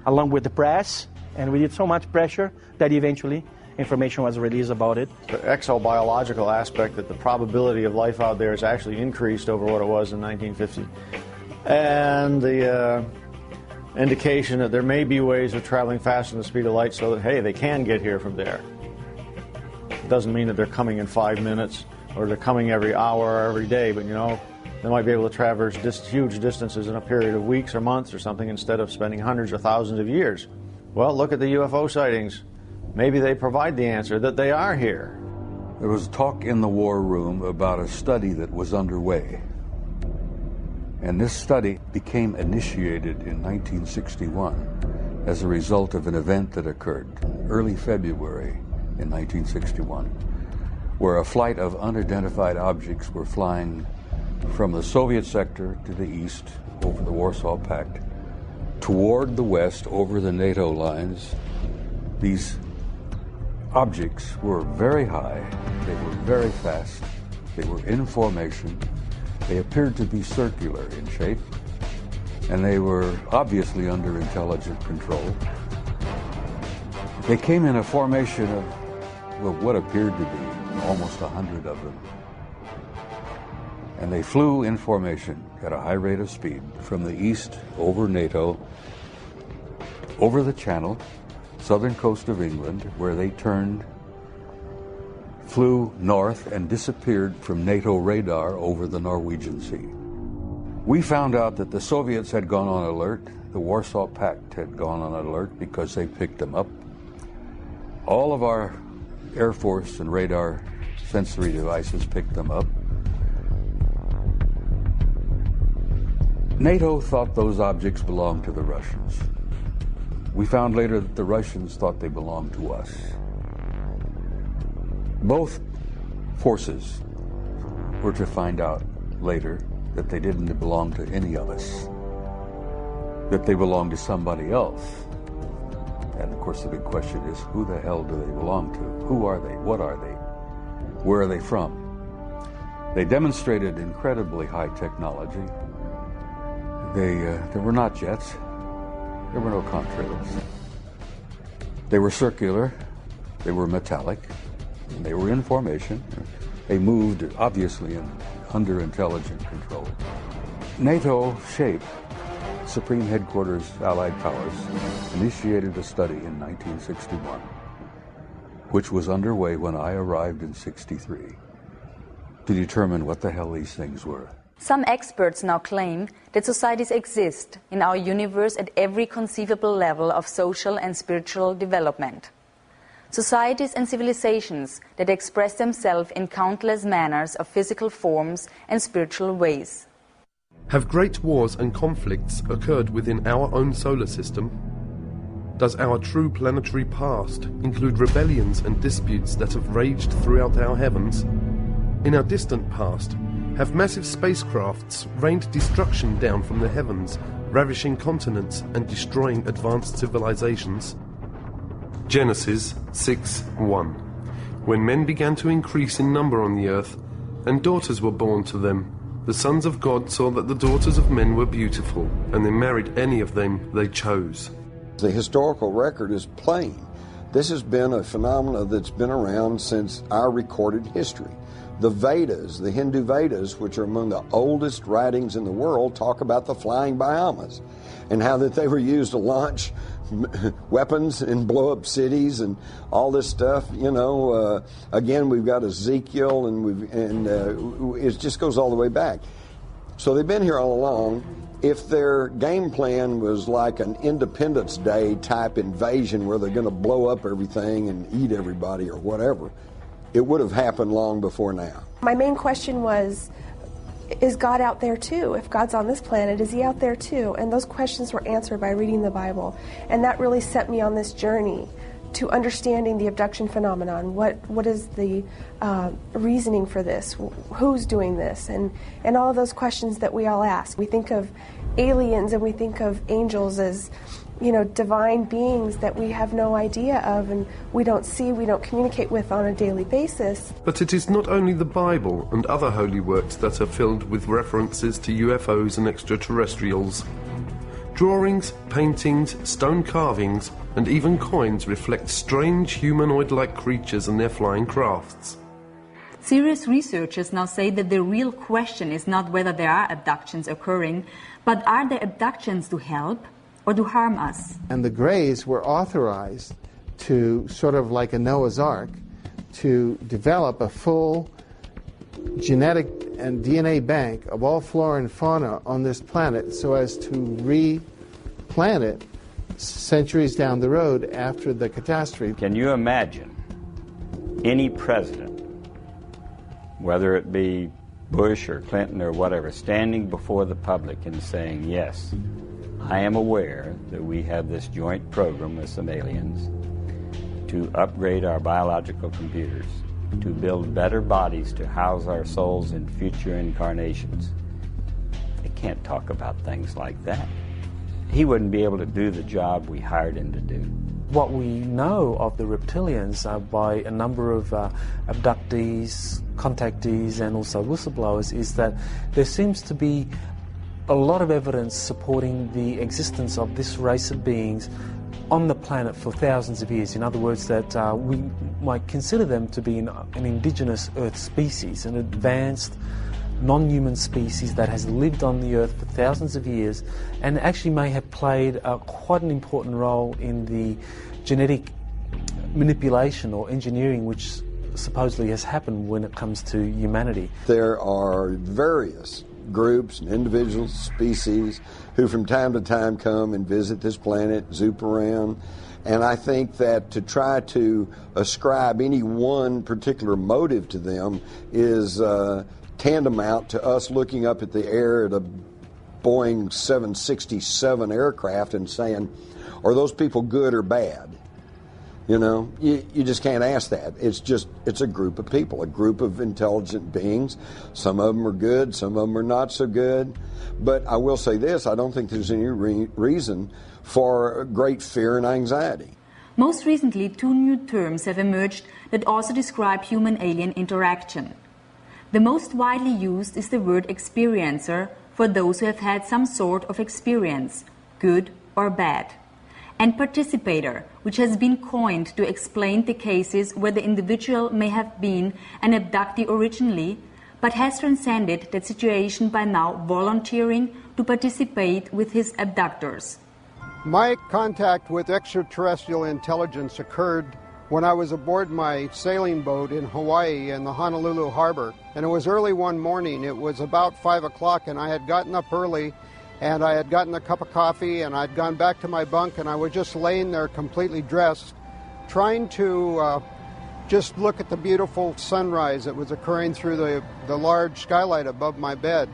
along with the press And we did so much pressure that eventually information was released about it. The exobiological aspect, that the probability of life out there has actually increased over what it was in 1950. And the indication that there may be ways of traveling faster than the speed of light so that, hey, they can get here from there. It doesn't mean that they're coming in 5 minutes or they're coming every hour or every day, but you know, they might be able to traverse huge distances in a period of weeks or months or something instead of spending hundreds or thousands of years. Well, look at the UFO sightings. Maybe they provide the answer that they are here. There was talk in the war room about a study that was underway. And this study became initiated in 1961 as a result of an event that occurred early February in 1961, where a flight of unidentified objects were flying from the Soviet sector to the east over the Warsaw Pact, toward the west over the NATO lines. These objects were very high, they were very fast, they were in formation, they appeared to be circular in shape, and they were obviously under intelligent control. They came in a formation of, well, what appeared to be almost 100 of them. And they flew in formation at a high rate of speed from the east over NATO, over the Channel, southern coast of England, where they turned, flew north, and disappeared from NATO radar over the Norwegian Sea. We found out that the Soviets had gone on alert, the Warsaw Pact had gone on alert because they picked them up. All of our Air Force and radar sensory devices picked them up. NATO thought those objects belonged to the Russians. We found later that the Russians thought they belonged to us. Both forces were to find out later that they didn't belong to any of us, that they belonged to somebody else. And of course the big question is, who the hell do they belong to? Who are they? What are they? Where are they from? They demonstrated incredibly high technology. There were not jets. There were no contrails. They were circular, they were metallic, and they were in formation. They moved, obviously, under intelligent control. NATO SHAPE, Supreme Headquarters Allied Powers, initiated a study in 1961, which was underway when I arrived in '63, to determine what the hell these things were. Some experts now claim that societies exist in our universe at every conceivable level of social and spiritual development. Societies and civilizations that express themselves in countless manners of physical forms and spiritual ways. Have great wars and conflicts occurred within our own solar system? Does our true planetary past include rebellions and disputes that have raged throughout our heavens? In our distant past, have massive spacecrafts rained destruction down from the heavens, ravishing continents and destroying advanced civilizations? Genesis 6:1. When men began to increase in number on the earth, and daughters were born to them, the sons of God saw that the daughters of men were beautiful, and they married any of them they chose. The historical record is plain. This has been a phenomenon that's been around since our recorded history. The Vedas, the Hindu Vedas, which are among the oldest writings in the world, talk about the flying Brahmas and how that they were used to launch weapons and blow up cities and all this stuff. You know, again, we've got Ezekiel, and it just goes all the way back. So they've been here all along. If their game plan was like an Independence Day type invasion where they're going to blow up everything and eat everybody or whatever, it would have happened long before now. My main question was, is God out there too? If God's on this planet, is he out there too? And those questions were answered by reading the Bible. And that really set me on this journey to understanding the abduction phenomenon. What is the reasoning for this? Who's doing this? And all of those questions that we all ask. We think of aliens and we think of angels as, you know, divine beings that we have no idea of and we don't see, we don't communicate with on a daily basis. But it is not only the Bible and other holy works that are filled with references to UFOs and extraterrestrials. Drawings, paintings, stone carvings, and even coins reflect strange humanoid-like creatures and their flying crafts. Serious researchers now say that the real question is not whether there are abductions occurring, but are there abductions to help or to harm us? And the Greys were authorized to, sort of like a Noah's Ark, to develop a full genetic and DNA bank of all flora and fauna on this planet so as to replant it centuries down the road after the catastrophe. Can you imagine any president, whether it be Bush or Clinton or whatever, standing before the public and saying, yes, I am aware that we have this joint program with some aliens to upgrade our biological computers, to build better bodies to house our souls in future incarnations. They can't talk about things like that. He wouldn't be able to do the job we hired him to do. What we know of the reptilians by a number of abductees, contactees, and also whistleblowers is that there seems to be a lot of evidence supporting the existence of this race of beings on the planet for thousands of years. In other words, that we might consider them to be an indigenous Earth species, an advanced non-human species that has lived on the Earth for thousands of years and actually may have played quite an important role in the genetic manipulation or engineering which supposedly has happened when it comes to humanity. There are various groups and individual species who from time to time come and visit this planet, zoop around, and I think that to try to ascribe any one particular motive to them is tantamount to us looking up at the air at a Boeing 767 aircraft and saying, are those people good or bad? You know, you just can't ask that. It's a group of people, a group of intelligent beings. Some of them are good, some of them are not so good. But I will say this, I don't think there's any reason for great fear and anxiety. Most recently, 2 new terms have emerged that also describe human-alien interaction. The most widely used is the word experiencer for those who have had some sort of experience, good or bad, and participator, which has been coined to explain the cases where the individual may have been an abductee originally, but has transcended that situation by now volunteering to participate with his abductors. My contact with extraterrestrial intelligence occurred when I was aboard my sailing boat in Hawaii in the Honolulu harbor. And it was early one morning. It was about 5 o'clock, and I had gotten up early, and I had gotten a cup of coffee, and I'd gone back to my bunk, and I was just laying there completely dressed, trying to just look at the beautiful sunrise that was occurring through the large skylight above my bed.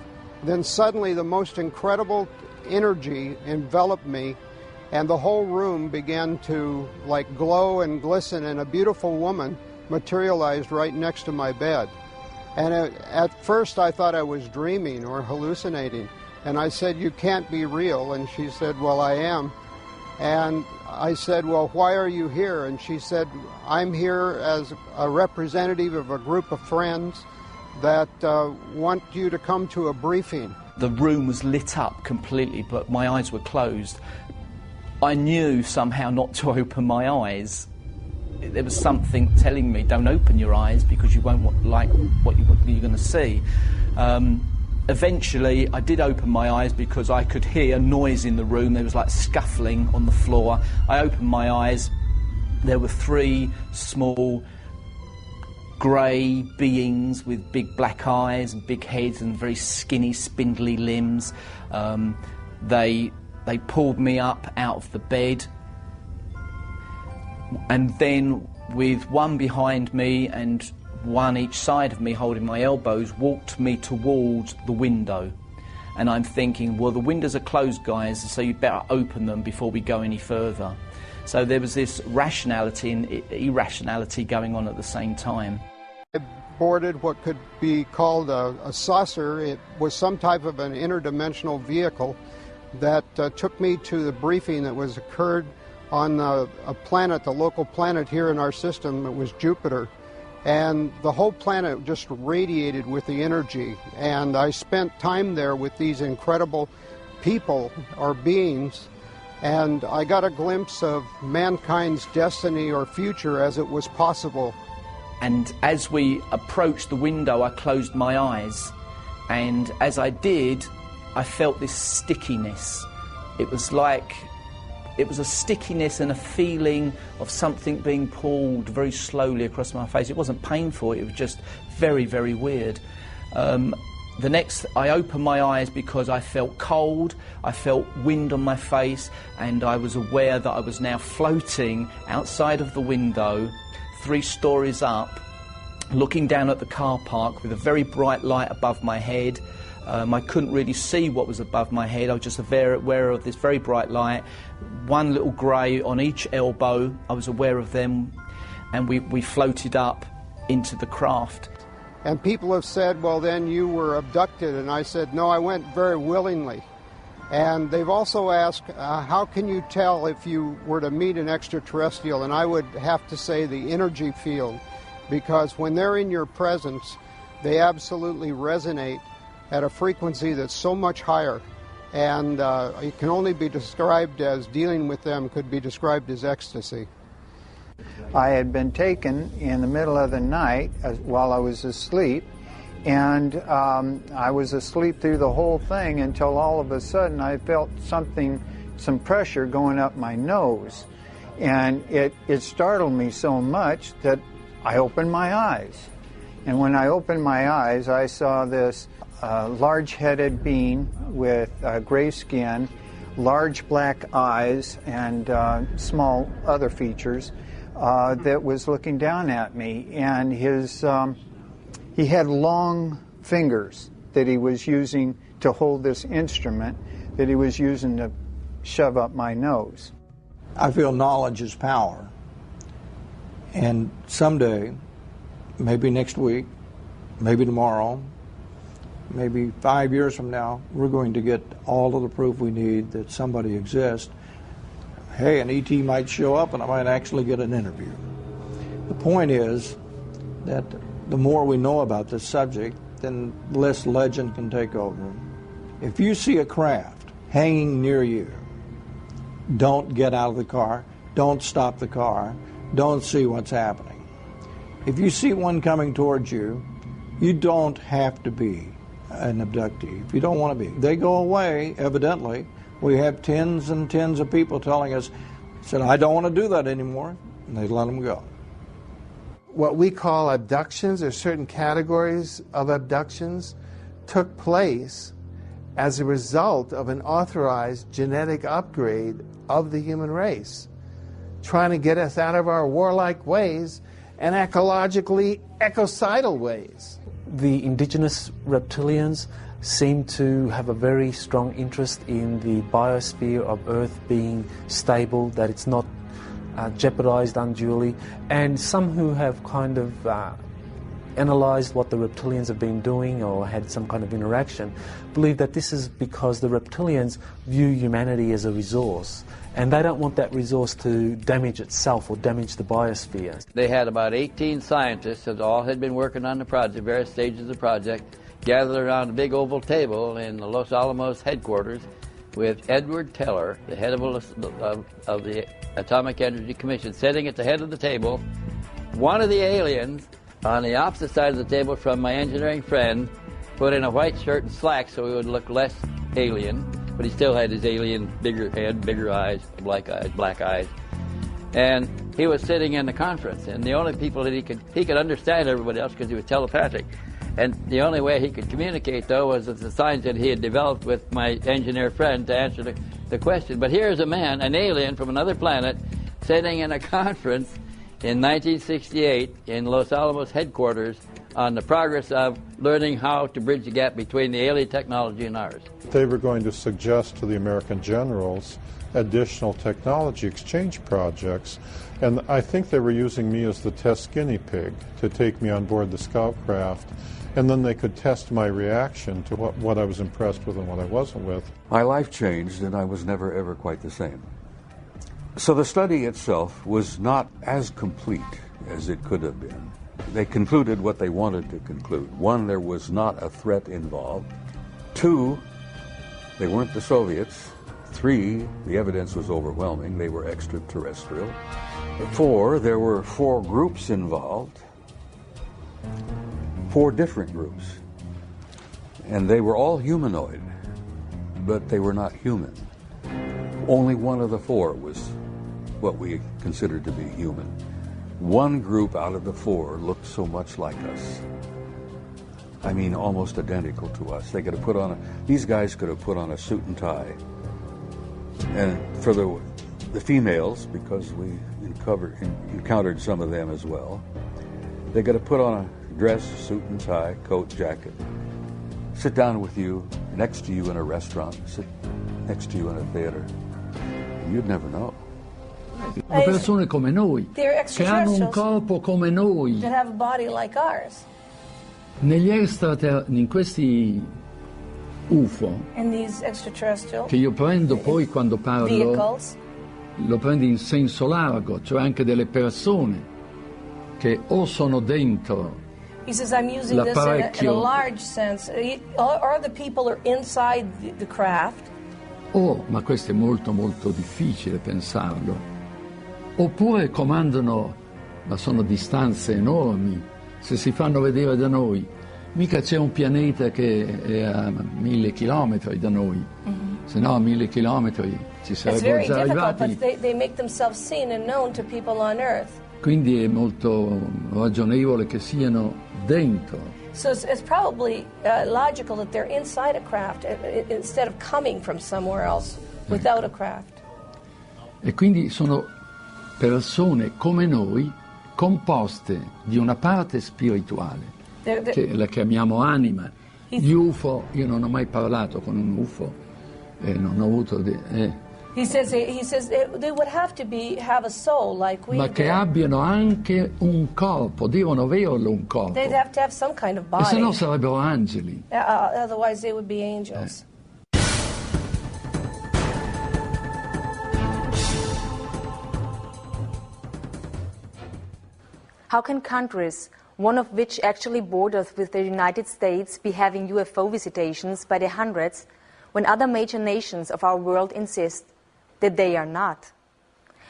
Then suddenly the most incredible energy enveloped me, and the whole room began to like glow and glisten, and a beautiful woman materialized right next to my bed. And at first I thought I was dreaming or hallucinating, and I said, "You can't be real." And she said, "Well, I am." And I said, "Well, why are you here?" And she said, "I'm here as a representative of a group of friends that want you to come to a briefing." The room was lit up completely, but my eyes were closed. I knew somehow not to open my eyes. There was something telling me, don't open your eyes because you won't like what you're going to see. Eventually, I did open my eyes because I could hear noise in the room. There was like scuffling on the floor. I opened my eyes. There were 3 small grey beings with big black eyes and big heads and very skinny, spindly limbs. They pulled me up out of the bed, and then with one behind me and one each side of me holding my elbows, walked me towards the window. And I'm thinking, well, the windows are closed, guys, so you'd better open them before we go any further. So there was this rationality and irrationality going on at the same time. I boarded what could be called a saucer. It was some type of an interdimensional vehicle that took me to the briefing that was occurred on a planet, the local planet here in our system. It was Jupiter. And the whole planet just radiated with the energy. And I spent time there with these incredible people or beings, and I got a glimpse of mankind's destiny or future as it was possible. And as we approached the window, I closed my eyes, and as I did, I felt this stickiness. It was a stickiness and a feeling of something being pulled very slowly across my face. It wasn't painful, it was just very, very weird. I opened my eyes because I felt cold, I felt wind on my face, and I was aware that I was now floating outside of the window, 3 stories up, looking down at the car park with a very bright light above my head. I couldn't really see what was above my head. I was just aware of this very bright light. 1 little grey on each elbow. I was aware of them, and we floated up into the craft. And people have said, well, then you were abducted. And I said, no, I went very willingly. And they've also asked, how can you tell if you were to meet an extraterrestrial? And I would have to say the energy field, because when they're in your presence, they absolutely resonate at a frequency that's so much higher. And it can only be described as, dealing with them could be described as ecstasy. I had been taken in the middle of the night while I was asleep, and I was asleep through the whole thing until all of a sudden I felt some pressure going up my nose. And it startled me so much that I opened my eyes. And when I opened my eyes, I saw this large-headed being with gray skin, large black eyes, and small other features that was looking down at me. And he had long fingers that he was using to hold this instrument that he was using to shove up my nose. I feel knowledge is power. And someday, maybe next week, maybe tomorrow, maybe 5 years from now, we're going to get all of the proof we need that somebody exists. Hey, an ET might show up and I might actually get an interview. The point is that the more we know about this subject, then less legend can take over. If you see a craft hanging near you, don't get out of the car, don't stop the car, don't see what's happening. If you see one coming towards you, you don't have to be an abductee if you don't want to be. They go away, evidently. We have tens and tens of people telling us, said, I don't want to do that anymore, and they let them go. What we call abductions, or certain categories of abductions, took place as a result of an authorized genetic upgrade of the human race, trying to get us out of our warlike ways and ecologically ecocidal ways. The indigenous reptilians seem to have a very strong interest in the biosphere of Earth being stable, that it's not jeopardized unduly, and some who have kind of analyzed what the reptilians have been doing or had some kind of interaction believe that this is because the reptilians view humanity as a resource, and they don't want that resource to damage itself or damage the biosphere. They had about 18 scientists that all had been working on the project, various stages of the project, gathered around a big oval table in the Los Alamos headquarters with Edward Teller, the head of the Atomic Energy Commission, sitting at the head of the table. One of the aliens on the opposite side of the table from my engineering friend put in a white shirt and slacks so he would look less alien, but he still had his alien bigger head, bigger eyes, black eyes. And he was sitting in the conference, and the only people that he could understand everybody else because he was telepathic. And the only way he could communicate, though, was with the signs that he had developed with my engineer friend to answer the question. But here's a man, an alien from another planet, sitting in a conference in 1968 in Los Alamos headquarters on the progress of learning how to bridge the gap between the alien technology and ours. They were going to suggest to the American generals additional technology exchange projects, and I think they were using me as the test guinea pig to take me on board the scout craft, and then they could test my reaction to what I was impressed with and what I wasn't with. My life changed, and I was never, ever quite the same. So the study itself was not as complete as it could have been. They concluded what they wanted to conclude. One, there was not a threat involved. Two, They weren't the Soviets. 3, the evidence was overwhelming. They were extraterrestrial. 4, there were 4 groups involved, 4 different groups. And they were all humanoid, but they were not human. Only one of the 4 was what we considered to be human. One group out of the 4 looked so much like us. I mean, almost identical to us. They could have put on these guys could have put on a suit and tie. And for the females, because we encountered some of them as well, they got to put on a dress, suit and tie, coat, jacket, sit down with you, next to you in a restaurant, sit next to you in a theater. You'd never know. Sono persone come noi, che hanno un corpo come noi. That have a body like ours. In questi UFO, And these extraterrestrial che io prendo poi quando parlo, vehicles, lo prendo in senso largo, cioè anche delle persone che o sono dentro he says, I'm using this in a large sense. Or the people are inside the craft. ma questo è molto molto difficile pensarlo, oppure comandano, ma sono distanze enormi. Se si fanno vedere da noi, mica c'è un pianeta che è a 1000 chilometri da noi, se no a 1000 chilometri ci sarebbero già arrivati. But they make themselves seen and known to people on Earth. Quindi è molto ragionevole che siano dentro. So it's probably logical that they're inside a craft instead of coming from somewhere else without a craft. E quindi sono persone come noi, composte di una parte spirituale, che la chiamiamo anima. Gli UFO, io non ho mai parlato con un UFO, non ho avuto... He says they would have to have a soul like we ma che abbiano anche un corpo, devono averlo un corpo. They'd have to have some kind of body. E se no sarebbero angeli. Otherwise they would be angels. How can countries, one of which actually borders with the United States, be having UFO visitations by the hundreds when other major nations of our world insist that they are not?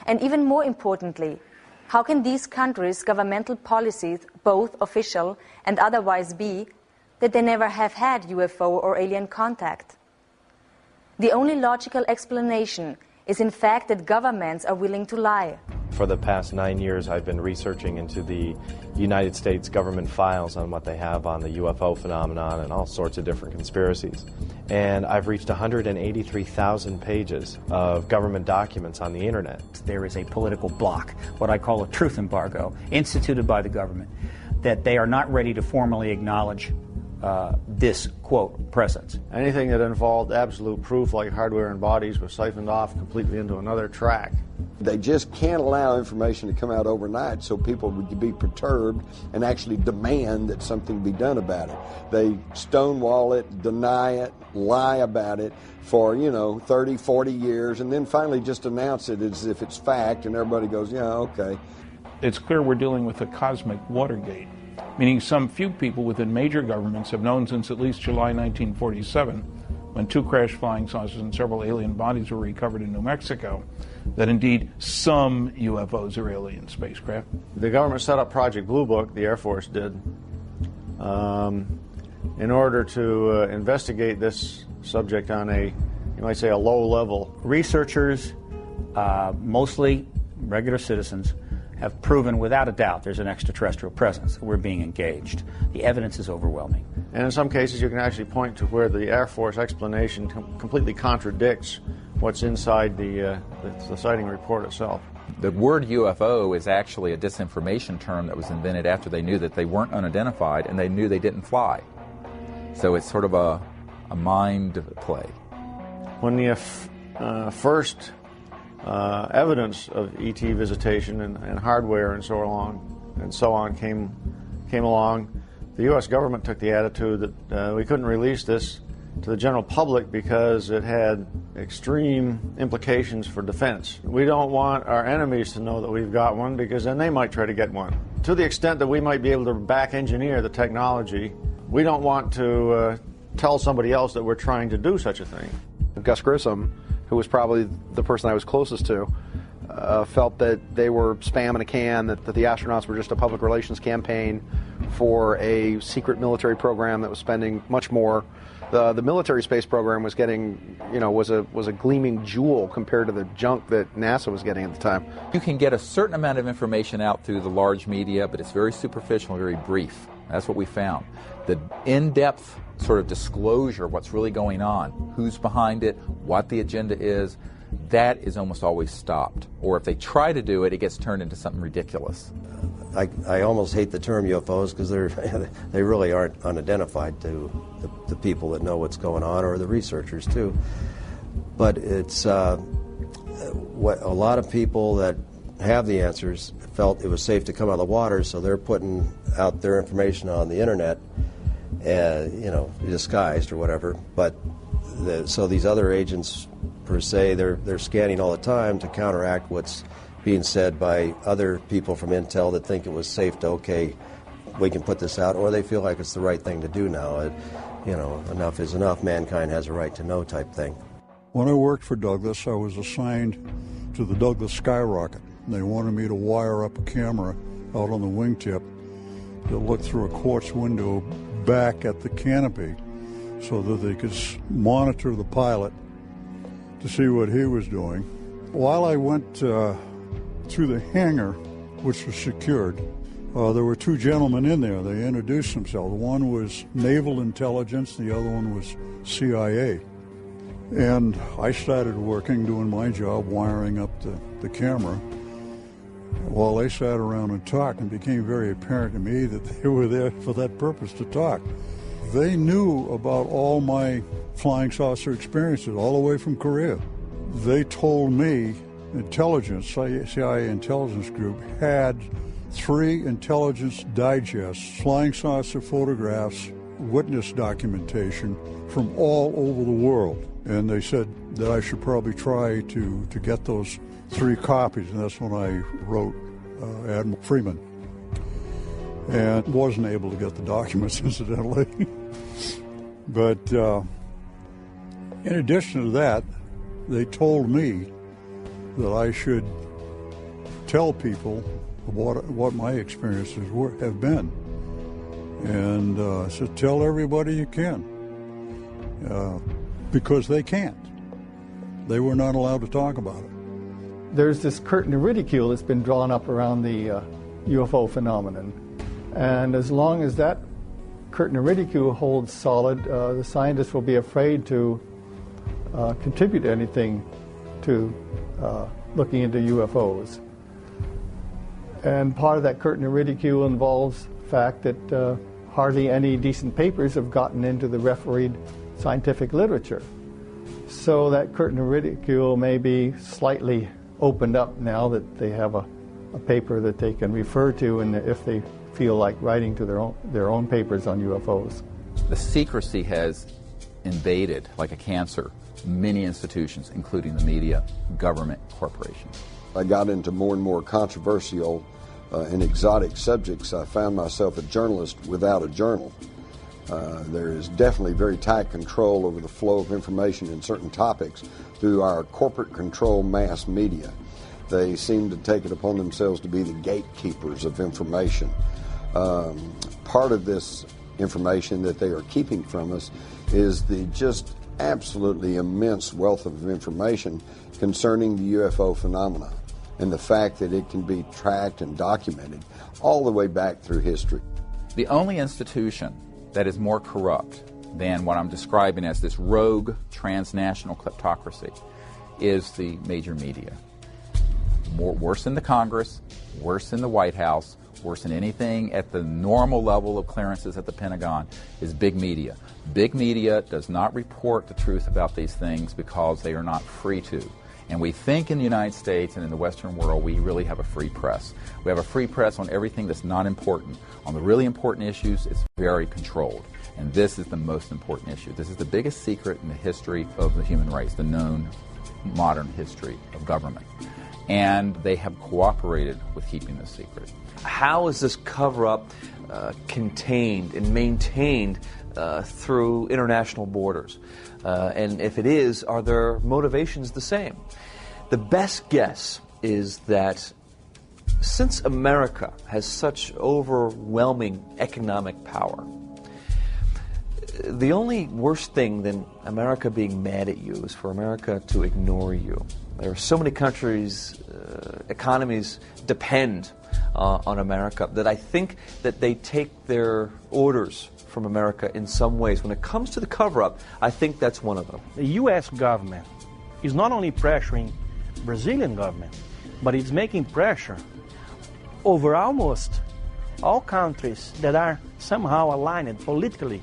And even more importantly, how can these countries' governmental policies, both official and otherwise, be that they never have had UFO or alien contact? The only logical explanation is in fact that governments are willing to lie. For the past 9 years, I've been researching into the United States government files on what they have on the UFO phenomenon and all sorts of different conspiracies. And I've reached 183,000 pages of government documents on the internet. There is a political block, what I call a truth embargo, instituted by the government, that they are not ready to formally acknowledge this, quote, presence. Anything that involved absolute proof, like hardware and bodies, was siphoned off completely into another track. They just can't allow information to come out overnight so people would be perturbed and actually demand that something be done about it. They stonewall it, deny it, lie about it for, 30, 40 years, and then finally just announce it as if it's fact, and everybody goes, yeah, okay. It's clear we're dealing with a cosmic Watergate, meaning some few people within major governments have known since at least July 1947, when 2 crashed flying saucers and several alien bodies were recovered in New Mexico, that indeed some UFOs are alien spacecraft. The government set up Project Blue Book, the Air Force did, in order to investigate this subject on a, you might say, a low level. Researchers, mostly regular citizens, have proven without a doubt there's an extraterrestrial presence. We're being engaged. The evidence is overwhelming. And in some cases you can actually point to where the Air Force explanation completely contradicts what's inside the sighting report itself. The word UFO is actually a disinformation term that was invented after they knew that they weren't unidentified and they knew they didn't fly. So it's sort of a mind play. When the first evidence of ET visitation and hardware and so on came along, the U.S. government took the attitude that we couldn't release this to the general public because it had extreme implications for defense. We don't want our enemies to know that we've got one because then they might try to get one. To the extent that we might be able to back engineer the technology, we don't want to tell somebody else that we're trying to do such a thing. Gus Grissom, who was probably the person I was closest to, felt that they were spam in a can, that the astronauts were just a public relations campaign for a secret military program that was spending much more. The military space program was getting, was a gleaming jewel compared to the junk that NASA was getting at the time. You can get a certain amount of information out through the large media, but it's very superficial, very brief. That's what we found. The in-depth sort of disclosure of what's really going on, who's behind it, what the agenda is, that is almost always stopped. Or if they try to do it, it gets turned into something ridiculous. I almost hate the term UFOs because they really aren't unidentified to the people that know what's going on, or the researchers too. But it's what a lot of people that have the answers felt it was safe to come out of the water, so they're putting out their information on the internet, disguised or whatever. But so these other agents, per se, they're scanning all the time to counteract what's being said by other people from Intel that think it was safe to, okay, we can put this out, or they feel like it's the right thing to do now. Enough is enough, mankind has a right to know type thing. When I worked for Douglas, I was assigned to the Douglas Skyrocket. They wanted me to wire up a camera out on the wingtip that looked through a quartz window back at the canopy so that they could monitor the pilot to see what he was doing. While I went through the hangar, which was secured, there were two gentlemen in there. They introduced themselves. One was Naval Intelligence, the other one was CIA. And I started working, doing my job, wiring up the camera, while they sat around and talked. And it became very apparent to me that they were there for that purpose, to talk. They knew about all my flying saucer experiences, all the way from Korea. They told me intelligence, CIA intelligence group, had 3 intelligence digests, flying saucer photographs, witness documentation from all over the world. And they said that I should probably try to get those 3 copies, and that's when I wrote Admiral Freeman. And wasn't able to get the documents, incidentally. But in addition to that, they told me that I should tell people what my experiences have been. And I said, tell everybody you can, because they can't. They were not allowed to talk about it. There's this curtain of ridicule that's been drawn up around the UFO phenomenon. And as long as that curtain of ridicule holds solid, the scientists will be afraid to contribute anything to looking into UFOs. And part of that curtain of ridicule involves the fact that hardly any decent papers have gotten into the refereed scientific literature. So that curtain of ridicule may be slightly opened up now that they have a paper that they can refer to, and if they feel like writing to their own papers on UFOs. The secrecy has invaded, like a cancer, many institutions, including the media, government, corporations. I got into more and more controversial and exotic subjects. I found myself a journalist without a journal. There is definitely very tight control over the flow of information in certain topics through our corporate control mass media. They seem to take it upon themselves to be the gatekeepers of information. Part of this information that they are keeping from us is the just absolutely immense wealth of information concerning the UFO phenomena and the fact that it can be tracked and documented all the way back through history. The only institution that is more corrupt than what I'm describing as this rogue transnational kleptocracy is the major media. Worse than the Congress, worse than the White House, worse than anything at the normal level of clearances at the Pentagon is big media. Big media does not report the truth about these things because they are not free to. And we think in the United States and in the Western world we really have a free press. We have a free press on everything that's not important. On the really important issues, it's very controlled. And this is the most important issue. This is the biggest secret in the history of the human race, the known modern history of government. And they have cooperated with keeping this secret. How is this cover-up contained and maintained through international borders? And if it is, are their motivations the same? The best guess is that since America has such overwhelming economic power, the only worse thing than America being mad at you is for America to ignore you. There are so many countries, economies depend on America, that I think that they take their orders from America in some ways. When it comes to the cover-up, I think that's one of them. The U.S. government is not only pressuring Brazilian government, but it's making pressure over almost all countries that are somehow aligned, politically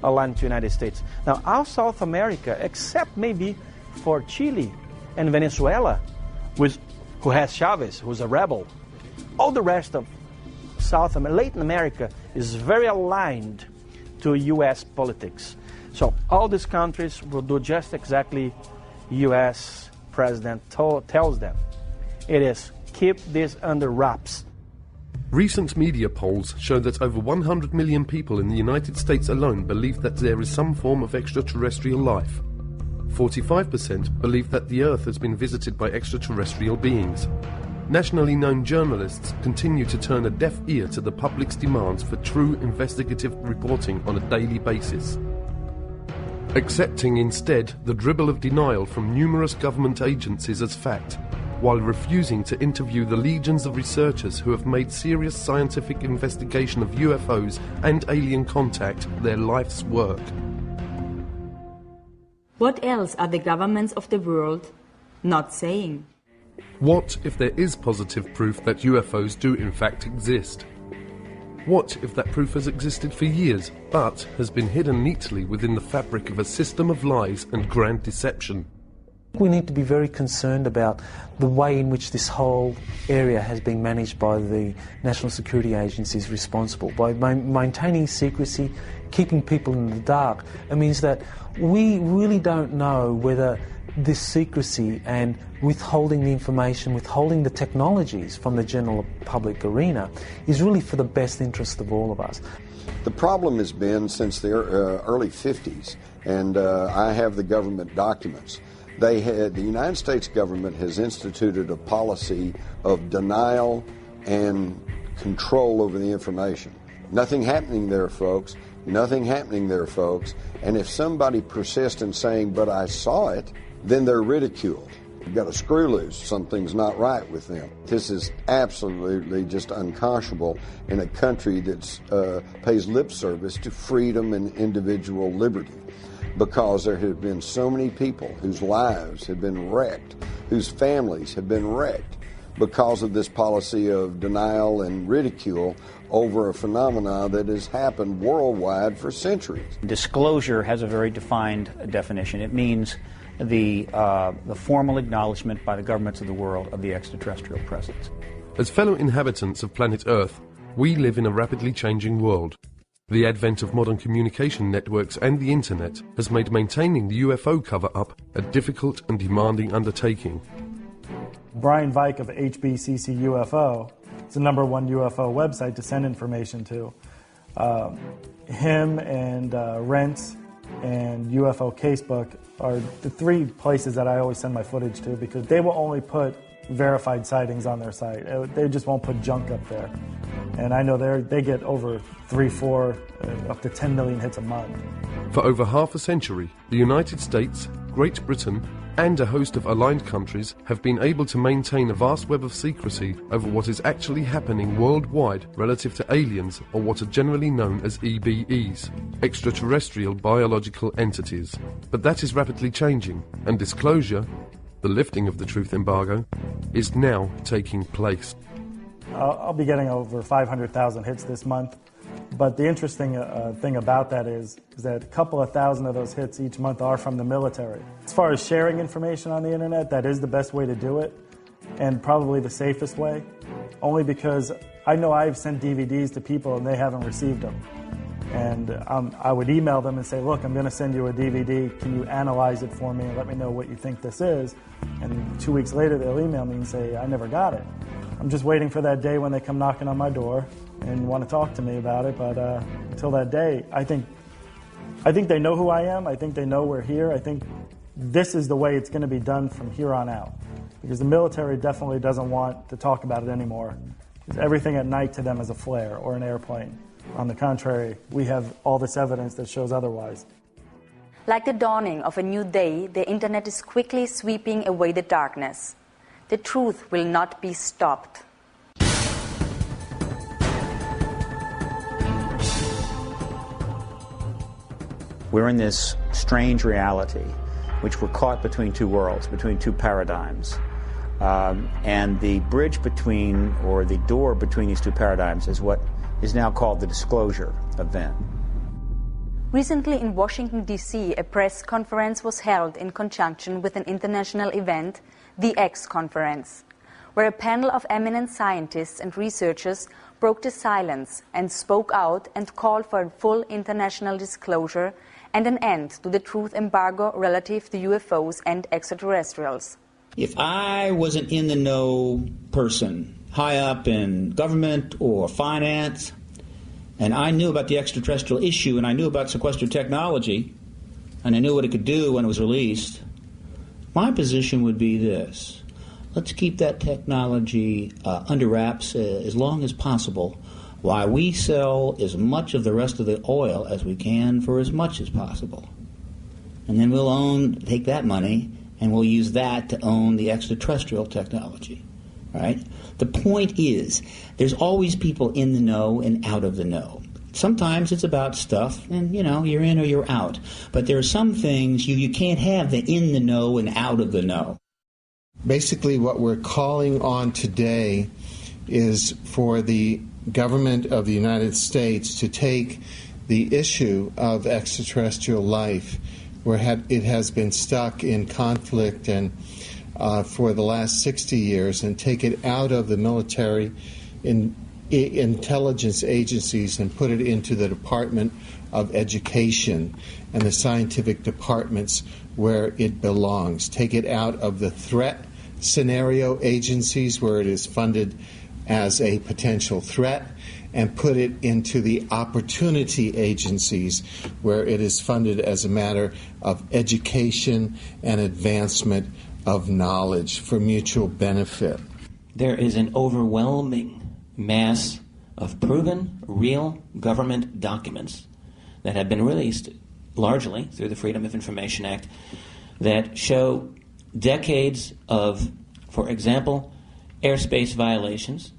aligned to the United States. Now, all South America, except maybe for Chile and Venezuela, who has Chavez, who's a rebel, all the rest of Latin America is very aligned to U.S. politics. So all these countries will do just exactly U.S. president tells them. It is, keep this under wraps. Recent media polls show that over 100 million people in the United States alone believe that there is some form of extraterrestrial life. 45% believe that the Earth has been visited by extraterrestrial beings. Nationally known journalists continue to turn a deaf ear to the public's demands for true investigative reporting on a daily basis, accepting instead the dribble of denial from numerous government agencies as fact, while refusing to interview the legions of researchers who have made serious scientific investigation of UFOs and alien contact their life's work. What else are the governments of the world not saying? What if there is positive proof that UFOs do in fact exist? What if that proof has existed for years, but has been hidden neatly within the fabric of a system of lies and grand deception? We need to be very concerned about the way in which this whole area has been managed by the national security agencies responsible. By maintaining secrecy, keeping people in the dark, it means that we really don't know whether this secrecy and withholding the information, withholding the technologies from the general public arena is really for the best interest of all of us. The problem has been since the early 50s, and I have the government documents. The United States government has instituted a policy of denial and control over the information. Nothing happening there, folks. Nothing happening there, folks. And if somebody persists in saying, but I saw it, then they're ridiculed. You've got a screw loose. Something's not right with them. This is absolutely just unconscionable in a country that pays lip service to freedom and individual liberty, because there have been so many people whose lives have been wrecked, whose families have been wrecked because of this policy of denial and ridicule over a phenomenon that has happened worldwide for centuries. Disclosure has a very defined definition. It means the formal acknowledgement by the governments of the world of the extraterrestrial presence. As fellow inhabitants of planet Earth, we live in a rapidly changing world. The advent of modern communication networks and the internet has made maintaining the UFO cover-up a difficult and demanding undertaking. Brian Vike of HBCC UFO, it's the #1 UFO website to send information to. Him and Rents and UFO Casebook are the three places that I always send my footage to, because they will only put verified sightings on their site. They just won't put junk up there. And I know they get over 3, 4, up to 10 million hits a month. For over half a century, the United States, Great Britain, and a host of aligned countries have been able to maintain a vast web of secrecy over what is actually happening worldwide relative to aliens, or what are generally known as EBEs, extraterrestrial biological entities. But that is rapidly changing, and disclosure, the lifting of the truth embargo, is now taking place. I'll be getting over 500,000 hits this month, but the interesting thing about that is that a couple of thousand of those hits each month are from the military. As far as sharing information on the internet, that is the best way to do it, and probably the safest way, only because I know I've sent DVDs to people and they haven't received them. And I would email them and say, look, I'm going to send you a DVD. Can you analyze it for me and let me know what you think this is? And 2 weeks later, they'll email me and say, I never got it. I'm just waiting for that day when they come knocking on my door and want to talk to me about it. But until that day, I think I think they know who I am. I think they know we're here. I think this is the way it's going to be done from here on out. Because the military definitely doesn't want to talk about it anymore. Because everything at night to them is a flare or an airplane. On the contrary, we have all this evidence that shows otherwise. Like the dawning of a new day, the internet is quickly sweeping away the darkness. The truth will not be stopped. We're in this strange reality, which we're caught between two worlds, between two paradigms. And the bridge between, or the door between these two paradigms is what is now called the disclosure event. Recently in Washington, D.C., a press conference was held in conjunction with an international event, the X Conference, where a panel of eminent scientists and researchers broke the silence and spoke out and called for a full international disclosure and an end to the truth embargo relative to UFOs and extraterrestrials. If I was an in-the-know person, high up in government or finance, and I knew about the extraterrestrial issue, and I knew about sequestered technology, and I knew what it could do when it was released, my position would be this. Let's keep that technology under wraps as long as possible, while we sell as much of the rest of the oil as we can for as much as possible. And then we'll take that money, and we'll use that to own the extraterrestrial technology. Right? The point is, there's always people in the know and out of the know. Sometimes it's about stuff, and you're in or you're out. But there are some things you can't have the in the know and out of the know. Basically, what we're calling on today is for the government of the United States to take the issue of extraterrestrial life, where it has been stuck in conflict and for the last 60 years, and take it out of the military intelligence agencies and put it into the Department of Education and the scientific departments where it belongs. Take it out of the threat scenario agencies where it is funded as a potential threat, and put it into the opportunity agencies where it is funded as a matter of education and advancement of knowledge for mutual benefit. There is an overwhelming mass of proven, real government documents that have been released largely through the Freedom of Information Act that show decades of, for example, airspace violations,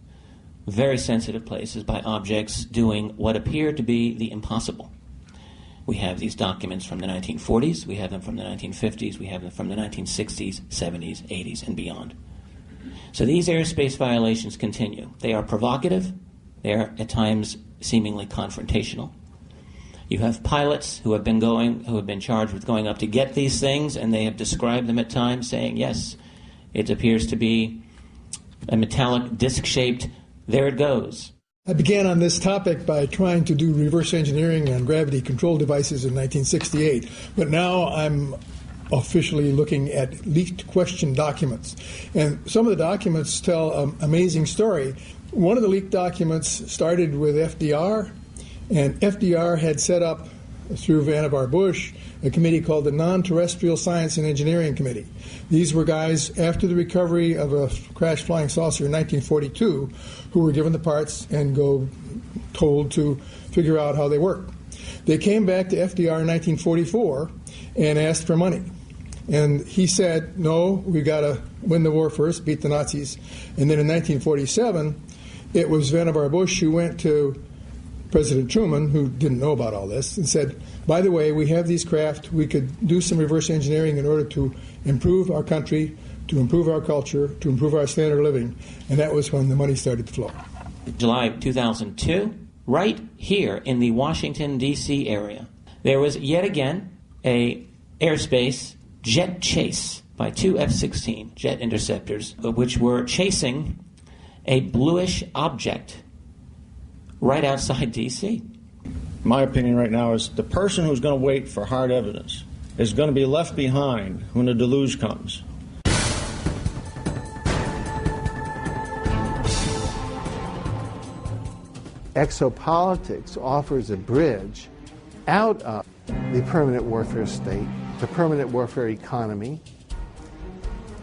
very sensitive places by objects doing what appear to be the impossible. We have these documents from the 1940s, we have them from the 1950s, we have them from the 1960s, 70s, 80s, and beyond. So these airspace violations continue. They are provocative, they are at times seemingly confrontational. You have pilots who have been charged with going up to get these things, and they have described them at times saying, yes, it appears to be a metallic disc-shaped, there it goes. I began on this topic by trying to do reverse engineering on gravity control devices in 1968, but now I'm officially looking at leaked question documents. And some of the documents tell an amazing story. One of the leaked documents started with FDR, and FDR had set up, through Vannevar Bush, a committee called the Non-Terrestrial Science and Engineering Committee. These were guys, after the recovery of a crashed flying saucer in 1942, who were given the parts and told to figure out how they work. They came back to FDR in 1944 and asked for money. And he said, no, we've got to win the war first, beat the Nazis. And then in 1947, it was Vannevar Bush who went to President Truman, who didn't know about all this, and said, by the way, we have these craft, we could do some reverse engineering in order to improve our country, to improve our culture, to improve our standard of living. And that was when the money started to flow. July 2002, right here in the Washington, D.C. area, there was yet again a airspace jet chase by two F-16 jet interceptors, which were chasing a bluish object right outside D.C. My opinion right now is the person who's going to wait for hard evidence is going to be left behind when the deluge comes. Exopolitics offers a bridge out of the permanent warfare state, the permanent warfare economy,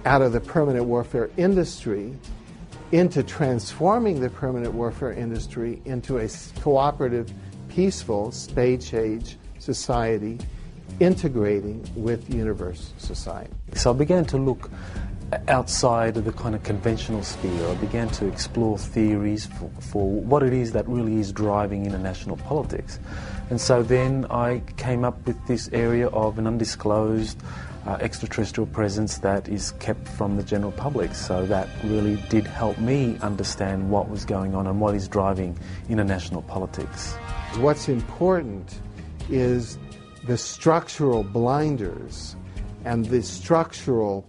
out of the permanent warfare industry, into transforming the permanent warfare industry into a cooperative, peaceful, space-age society, integrating with universe society. So I began to look outside of the kind of conventional sphere. I began to explore theories for what it is that really is driving international politics. And so then I came up with this area of an undisclosed extraterrestrial presence that is kept from the general public. So that really did help me understand what was going on and what is driving international politics. What's important is the structural blinders and the structural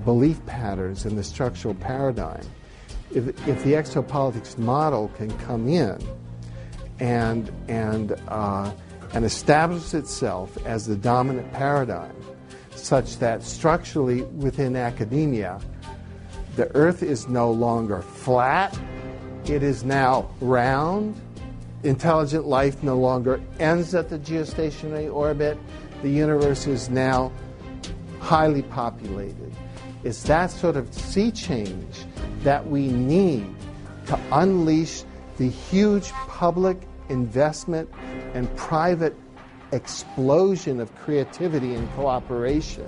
belief patterns and the structural paradigm. If the exopolitics model can come in and establish itself as the dominant paradigm, such that structurally within academia, the Earth is no longer flat, it is now round. Intelligent life no longer ends at the geostationary orbit. The universe is now highly populated. It's that sort of sea change that we need to unleash the huge public investment and private explosion of creativity and cooperation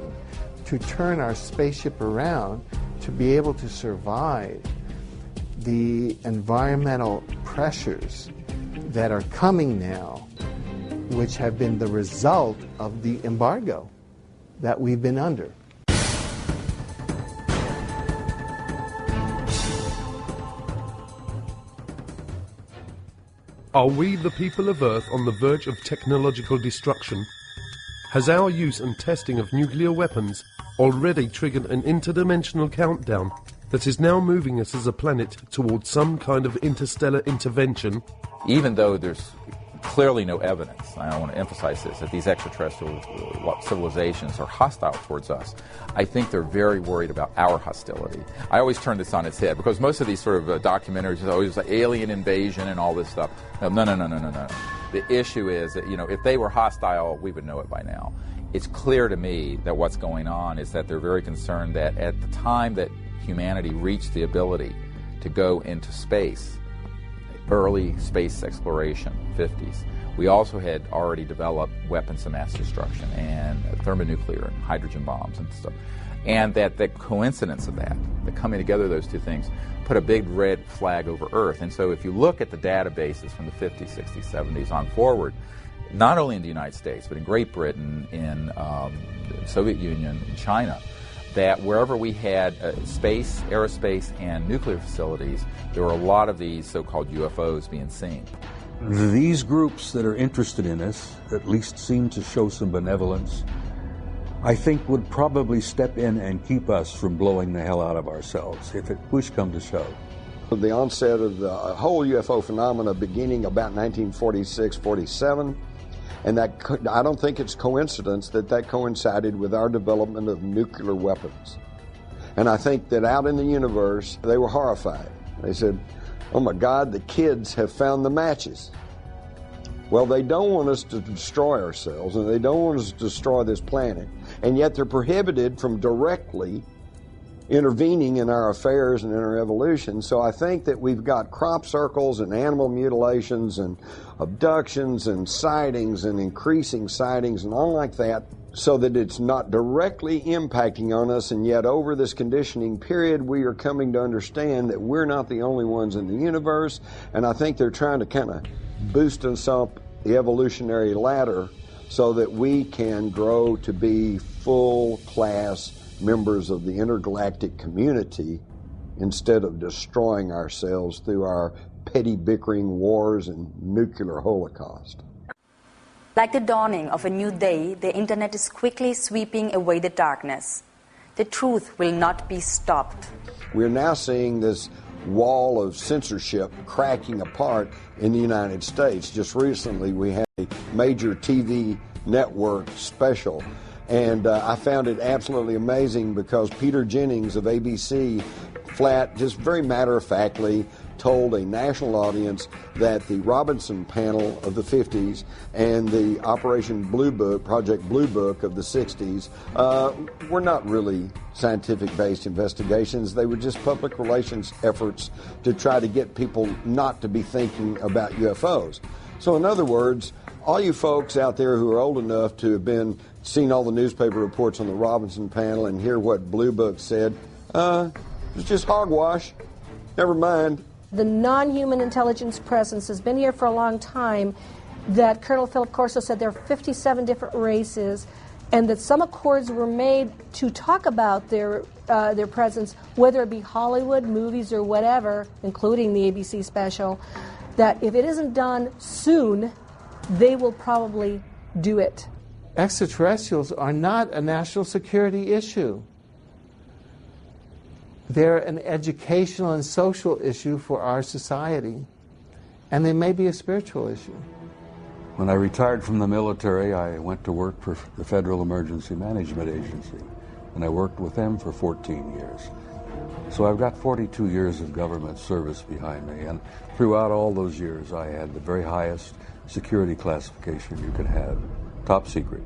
to turn our spaceship around to be able to survive the environmental pressures that are coming now, which have been the result of the embargo that we've been under. Are we, the people of Earth, on the verge of technological destruction? Has our use and testing of nuclear weapons already triggered an interdimensional countdown that is now moving us as a planet towards some kind of interstellar intervention? Even though there's clearly no evidence, and I want to emphasize this, that these extraterrestrial civilizations are hostile towards us, I think they're very worried about our hostility. I always turn this on its head, because most of these sort of documentaries are always like alien invasion and all this stuff. No. The issue is that, if they were hostile, we would know it by now. It's clear to me that what's going on is that they're very concerned that at the time that humanity reached the ability to go into space, early space exploration, 50s, we also had already developed weapons of mass destruction and thermonuclear and hydrogen bombs and stuff. And that the coincidence of that, the coming together of those two things, put a big red flag over Earth. And so if you look at the databases from the 50s, 60s, 70s on forward, not only in the United States, but in Great Britain, in the Soviet Union, in China, that wherever we had space, aerospace, and nuclear facilities, there were a lot of these so-called UFOs being seen. These groups that are interested in us, at least seem to show some benevolence, I think would probably step in and keep us from blowing the hell out of ourselves if it push come to shove. The onset of the whole UFO phenomena beginning about 1946, 47, and that I don't think it's coincidence that coincided with our development of nuclear weapons. And I think that out in the universe, they were horrified. They said, oh my God, the kids have found the matches. Well, they don't want us to destroy ourselves, and they don't want us to destroy this planet, and yet they're prohibited from directly intervening in our affairs and in our evolution. So I think that we've got crop circles and animal mutilations and abductions and sightings and increasing sightings and all like that, so that it's not directly impacting on us, and yet over this conditioning period we are coming to understand that we're not the only ones in the universe. And I think they're trying to kind of boost us up the evolutionary ladder so that we can grow to be full-class members of the intergalactic community instead of destroying ourselves through our petty bickering wars and nuclear holocaust. Like the dawning of a new day, the internet is quickly sweeping away the darkness. The truth will not be stopped. We're now seeing this wall of censorship cracking apart in the United States. Just recently we had a major TV network special, and I found it absolutely amazing because Peter Jennings of ABC just very matter-of-factly told a national audience that the Robinson panel of the 50s and the Operation Blue Book, Project Blue Book of the 60s were not really scientific-based investigations. They were just public relations efforts to try to get people not to be thinking about UFOs. So in other words, all you folks out there who are old enough to have seen all the newspaper reports on the Robinson panel and hear what Blue Book said, it's just hogwash. Never mind. The non-human intelligence presence has been here for a long time. That Colonel Philip Corso said there are 57 different races, and that some accords were made to talk about their presence, whether it be Hollywood, movies, or whatever, including the ABC special, that if it isn't done soon, they will probably do it. Extraterrestrials are not a national security issue. They're an educational and social issue for our society, and they may be a spiritual issue. When I retired from the military, I went to work for the Federal Emergency Management Agency, and I worked with them for 14 years. So I've got 42 years of government service behind me, and throughout all those years I had the very highest security classification you could have, top secret.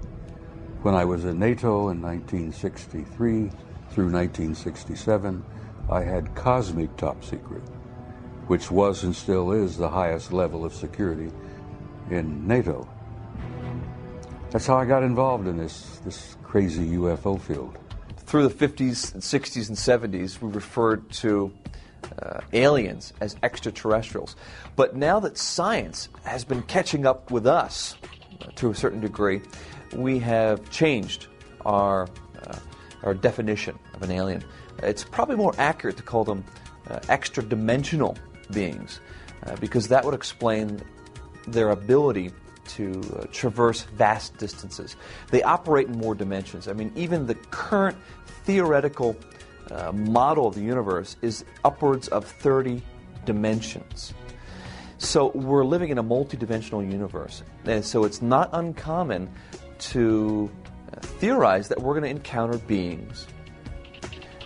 When I was in NATO in 1963 through 1967, I had cosmic top secret, which was and still is the highest level of security in NATO. That's how I got involved in this crazy UFO field. Through the 50s and 60s and 70s, we referred to aliens as extraterrestrials. But now that science has been catching up with us to a certain degree, we have changed our definition of an alien. It's probably more accurate to call them extra-dimensional beings, because that would explain their ability to traverse vast distances. They operate in more dimensions. I mean, even the current theoretical model of the universe is upwards of 30 dimensions. So we're living in a multidimensional universe, and so it's not uncommon to theorize that we're going to encounter beings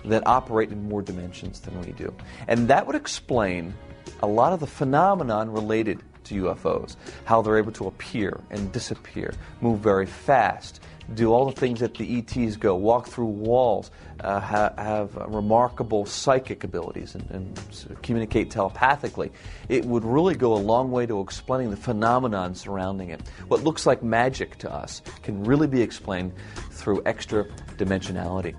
that operate in more dimensions than we do. And that would explain a lot of the phenomenon related to UFOs, how they're able to appear and disappear, move very fast, do all the things that the ETs go, walk through walls, have remarkable psychic abilities and communicate telepathically. It would really go a long way to explaining the phenomenon surrounding it. What looks like magic to us can really be explained through extra dimensionality.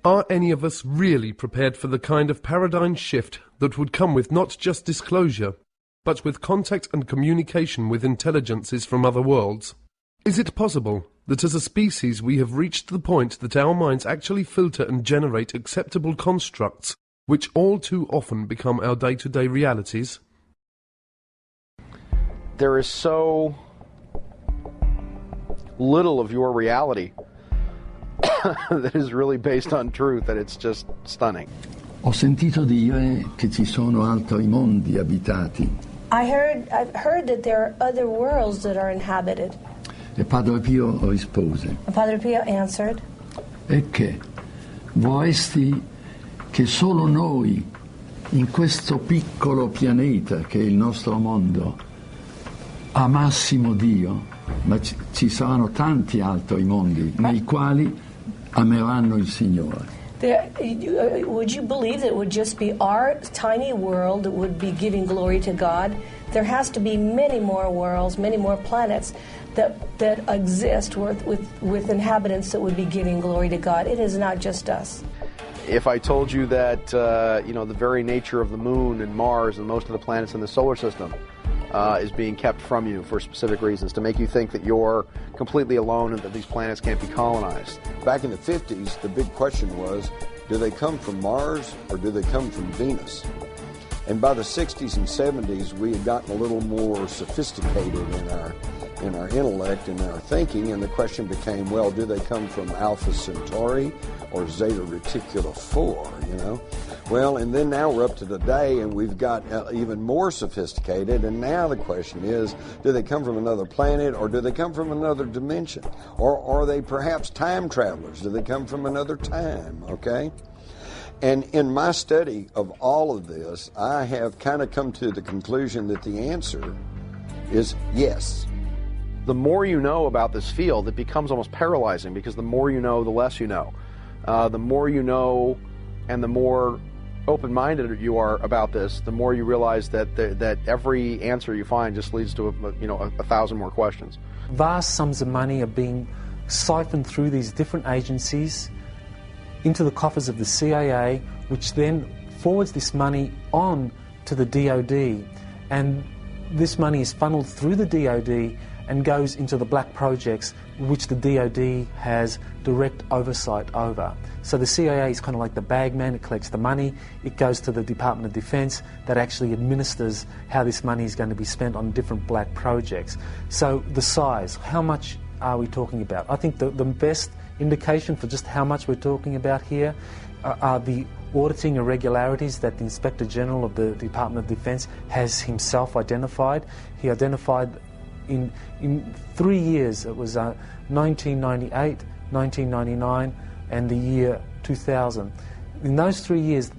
Are any of us really prepared for the kind of paradigm shift that would come with not just disclosure, but with contact and communication with intelligences from other worlds? Is it possible that as a species we have reached the point that our minds actually filter and generate acceptable constructs which all too often become our day-to-day realities? There is so little of your reality that is really based on truth that it's just stunning. Ho sentito dire che ci sono altri mondi abitati. I've heard that there are other worlds that are inhabited. E Padre Pio rispose. And Padre Pio answered. E che vorresti che solo noi, in questo piccolo pianeta che è il nostro mondo, amassimo Dio, ma ci saranno tanti altri mondi nei quali ameranno il Signore. Would you believe that it would just be our tiny world that would be giving glory to God? There has to be many more worlds, many more planets that exist with inhabitants that would be giving glory to God. It is not just us. If I told you that the very nature of the moon and Mars and most of the planets in the solar system is being kept from you for specific reasons, to make you think that you're completely alone and that these planets can't be colonized. Back in the 50s, the big question was, do they come from Mars or do they come from Venus? And by the 60s and 70s, we had gotten a little more sophisticated in our intellect and our thinking, and the question became, well, do they come from Alpha Centauri or Zeta Reticuli 4, Well, and then now we're up to today, and we've got even more sophisticated, and now the question is, do they come from another planet, or do they come from another dimension? Or are they perhaps time travelers? Do they come from another time, okay? And in my study of all of this, I have kind of come to the conclusion that the answer is yes. The more you know about this field, it becomes almost paralyzing, because the more you know, the less you know. The more you know and the more open-minded you are about this, the more you realize that every answer you find just leads to a thousand more questions. Vast sums of money are being siphoned through these different agencies into the coffers of the CIA, which then forwards this money on to the DOD, and this money is funneled through the DOD and goes into the black projects which the DOD has direct oversight over. So the CIA is kind of like the bagman. It collects the money, it goes to the Department of Defense that actually administers how this money is going to be spent on different black projects. So the size, how much are we talking about? I think the best indication for just how much we're talking about here are the auditing irregularities that the Inspector General of the Department of Defense has himself identified. He identified in 3 years, it was 1998, 1999 and the year 2000. In those 3 years,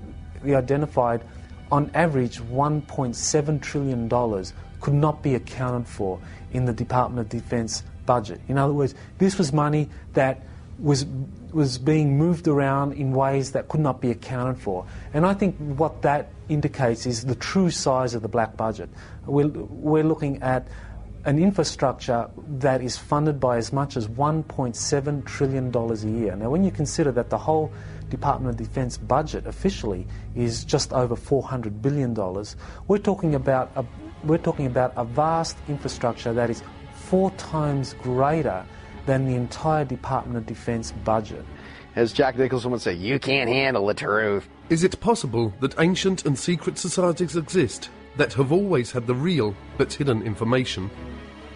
we identified on average $1.7 trillion could not be accounted for in the Department of Defense budget. In other words, this was money that was being moved around in ways that could not be accounted for. And I think what that indicates is the true size of the black budget. We're looking at an infrastructure that is funded by as much as $1.7 trillion a year. Now, when you consider that the whole Department of Defense budget officially is just over $400 billion, we're talking about a vast infrastructure that is 4 times greater than the entire Department of Defense budget. As Jack Nicholson would say, you can't handle the truth. Is it possible that ancient and secret societies exist that have always had the real but hidden information?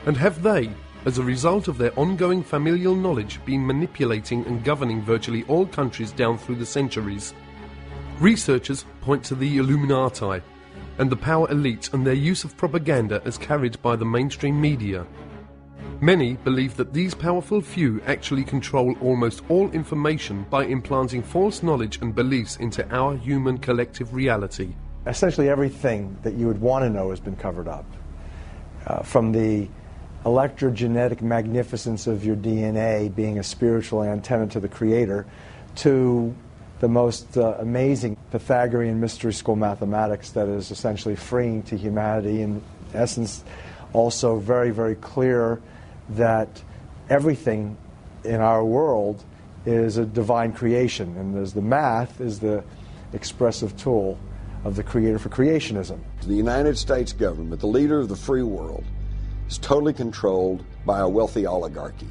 And have they, as a result of their ongoing familial knowledge, been manipulating and governing virtually all countries down through the centuries? Researchers point to the Illuminati and the power elite and their use of propaganda as carried by the mainstream media. Many believe that these powerful few actually control almost all information by implanting false knowledge and beliefs into our human collective reality. Essentially everything that you would want to know has been covered up. From the electrogenetic magnificence of your DNA being a spiritual antenna to the Creator, to the most amazing Pythagorean mystery school mathematics that is essentially freeing to humanity, in essence also very, very clear that everything in our world is a divine creation, and as the math is the expressive tool of the Creator for creationism. The United States government, the leader of the free world, is totally controlled by a wealthy oligarchy,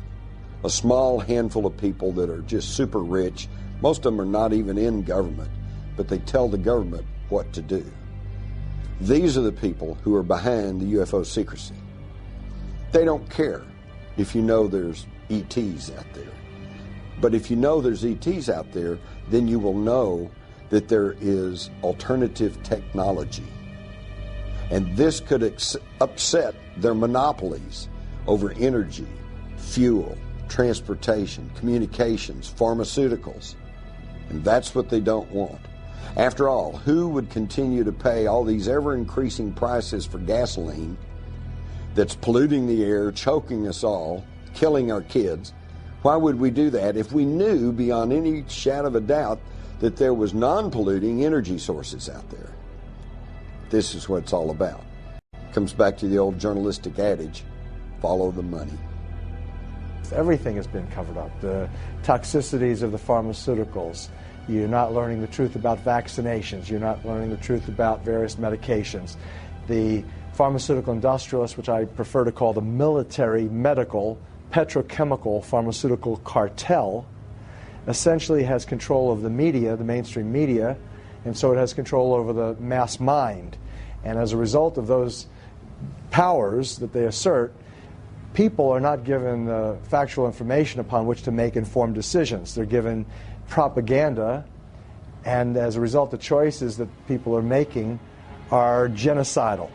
a small handful of people that are just super rich. Most of them are not even in government, but they tell the government what to do. These are the people who are behind the UFO secrecy. They don't care if you know there's ETs out there. But if you know there's ETs out there, then you will know that there is alternative technology. And this could upset their monopolies over energy, fuel, transportation, communications, pharmaceuticals. And that's what they don't want. After all, who would continue to pay all these ever-increasing prices for gasoline that's polluting the air, choking us all, killing our kids? Why would we do that if we knew beyond any shadow of a doubt that there was non-polluting energy sources out there? This is what it's all about. Comes back to the old journalistic adage, follow the money. Everything has been covered up. The toxicities of the pharmaceuticals. You're not learning the truth about vaccinations. You're not learning the truth about various medications. The pharmaceutical industrialists, which I prefer to call the military, medical, petrochemical pharmaceutical cartel, essentially has control of the media, the mainstream media, and so it has control over the mass mind. And as a result of those powers that they assert, people are not given factual information upon which to make informed decisions. They're given propaganda, and as a result, the choices that people are making are genocidal.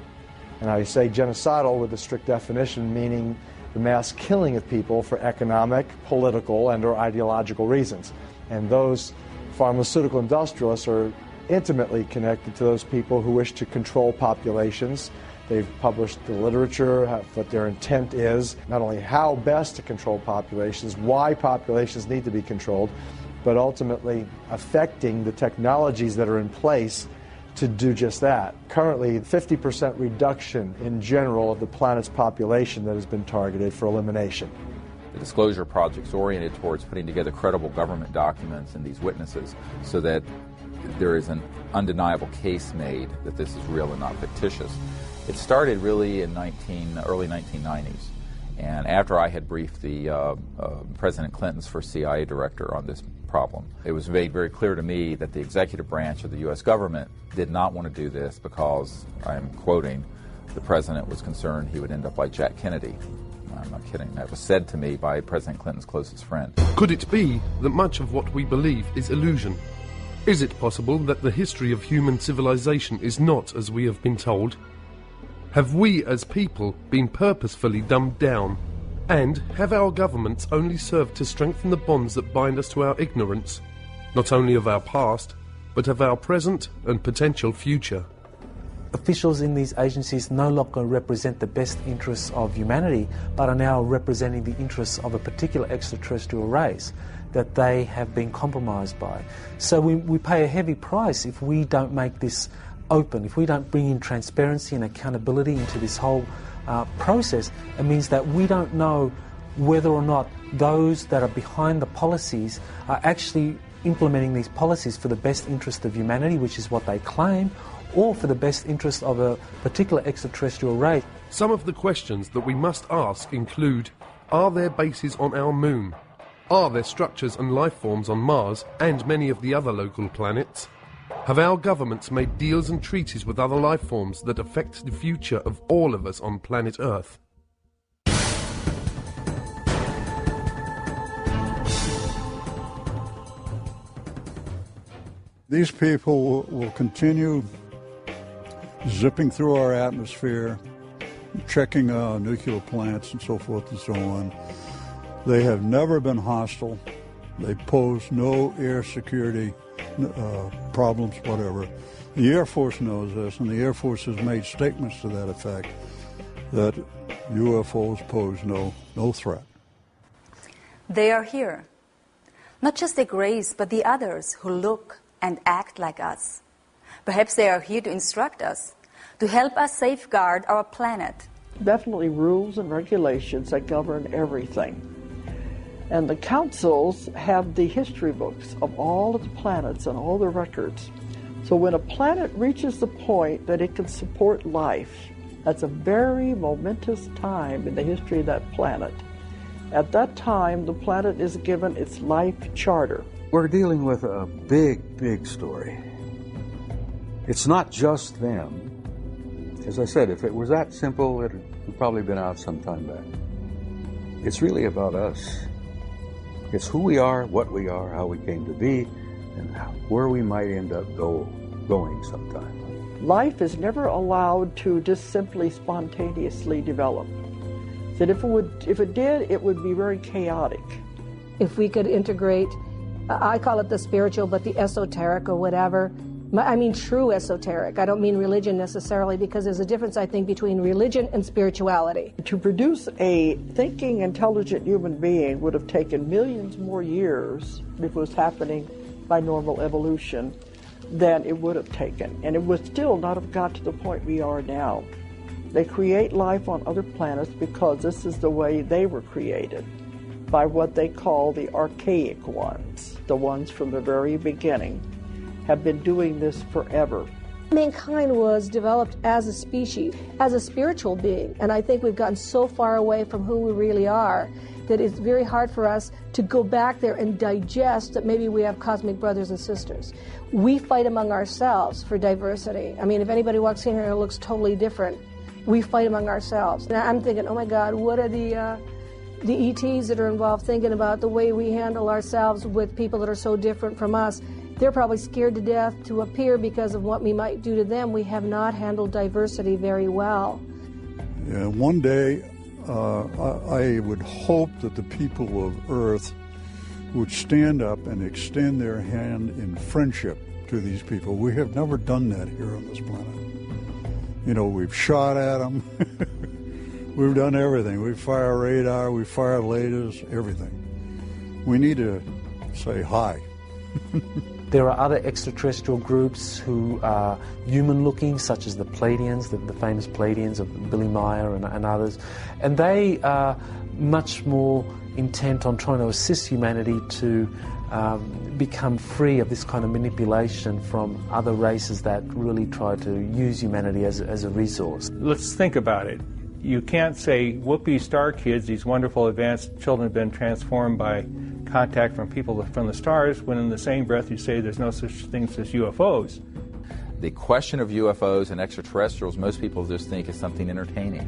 And I say genocidal with a strict definition, meaning the mass killing of people for economic, political, and or ideological reasons. And those Pharmaceutical industrialists are intimately connected to those people who wish to control populations. They've published the literature, what their intent is, not only how best to control populations, why populations need to be controlled, but ultimately affecting the technologies that are in place to do just that. Currently, 50% reduction in general of the planet's population that has been targeted for elimination. The disclosure project's oriented towards putting together credible government documents and these witnesses so that there is an undeniable case made that this is real and not fictitious. It started really in early 1990s, and after I had briefed the President Clinton's first CIA director on this problem, it was made very clear to me that the executive branch of the U.S. government did not want to do this because, I'm quoting, the President was concerned he would end up like Jack Kennedy. I'm not kidding. That was said to me by President Clinton's closest friend. Could it be that much of what we believe is illusion? Is it possible that the history of human civilization is not as we have been told? Have we as people been purposefully dumbed down? And have our governments only served to strengthen the bonds that bind us to our ignorance, not only of our past, but of our present and potential future? Officials in these agencies no longer represent the best interests of humanity, but are now representing the interests of a particular extraterrestrial race that they have been compromised by. So we pay a heavy price if we don't make this open, if we don't bring in transparency and accountability into this whole process. It means that we don't know whether or not those that are behind the policies are actually implementing these policies for the best interest of humanity, which is what they claim, or for the best interest of a particular extraterrestrial race. Some of the questions that we must ask include, are there bases on our moon? Are there structures and life forms on Mars and many of the other local planets? Have our governments made deals and treaties with other life forms that affect the future of all of us on planet Earth? These people will continue zipping through our atmosphere, checking nuclear plants and so forth and so on. They have never been hostile. They pose no air security problems, whatever. The Air Force knows this, and the Air Force has made statements to that effect, that UFOs pose no threat. They are here. Not just the Greys, but the others who look and act like us. Perhaps they are here to instruct us, to help us safeguard our planet. Definitely rules and regulations that govern everything. And the councils have the history books of all of the planets and all the records. So when a planet reaches the point that it can support life, that's a very momentous time in the history of that planet. At that time, the planet is given its life charter. We're dealing with a big, big story. It's not just them. As I said, if it was that simple, it would probably been out some time back. It's really about us. It's who we are, what we are, how we came to be, and where we might end up going sometime. Life is never allowed to just simply spontaneously develop. That if it did, it would be very chaotic. If we could integrate, I call it the spiritual, but the esoteric or whatever. I mean true esoteric. I don't mean religion necessarily, because there's a difference, I think, between religion and spirituality. To produce a thinking, intelligent human being would have taken millions more years if it was happening by normal evolution than it would have taken. And it would still not have got to the point we are now. They create life on other planets because this is the way they were created, by what they call the archaic ones, the ones from the very beginning. Have been doing this forever. Mankind was developed as a species, as a spiritual being, and I think we've gotten so far away from who we really are that it's very hard for us to go back there and digest that maybe we have cosmic brothers and sisters. We fight among ourselves for diversity. I mean, if anybody walks in here and it looks totally different, we fight among ourselves. Now I'm thinking, oh my God, what are the ETs that are involved thinking about the way we handle ourselves with people that are so different from us? They're probably scared to death to appear because of what we might do to them. We have not handled diversity very well. Yeah, one day, I would hope that the people of Earth would stand up and extend their hand in friendship to these people. We have never done that here on this planet. You know, we've shot at them. We've done everything. We fire radar, we fire lasers, everything. We need to say hi. There are other extraterrestrial groups who are human-looking, such as the Pleiadians, the famous Pleiadians of Billy Meyer and others, and they are much more intent on trying to assist humanity to become free of this kind of manipulation from other races that really try to use humanity as a resource. Let's think about it. You can't say, whoopee star kids, these wonderful advanced children have been transformed by contact from people from the stars, when in the same breath you say there's no such things as UFOs. The question of UFOs and extraterrestrials, most people just think is something entertaining.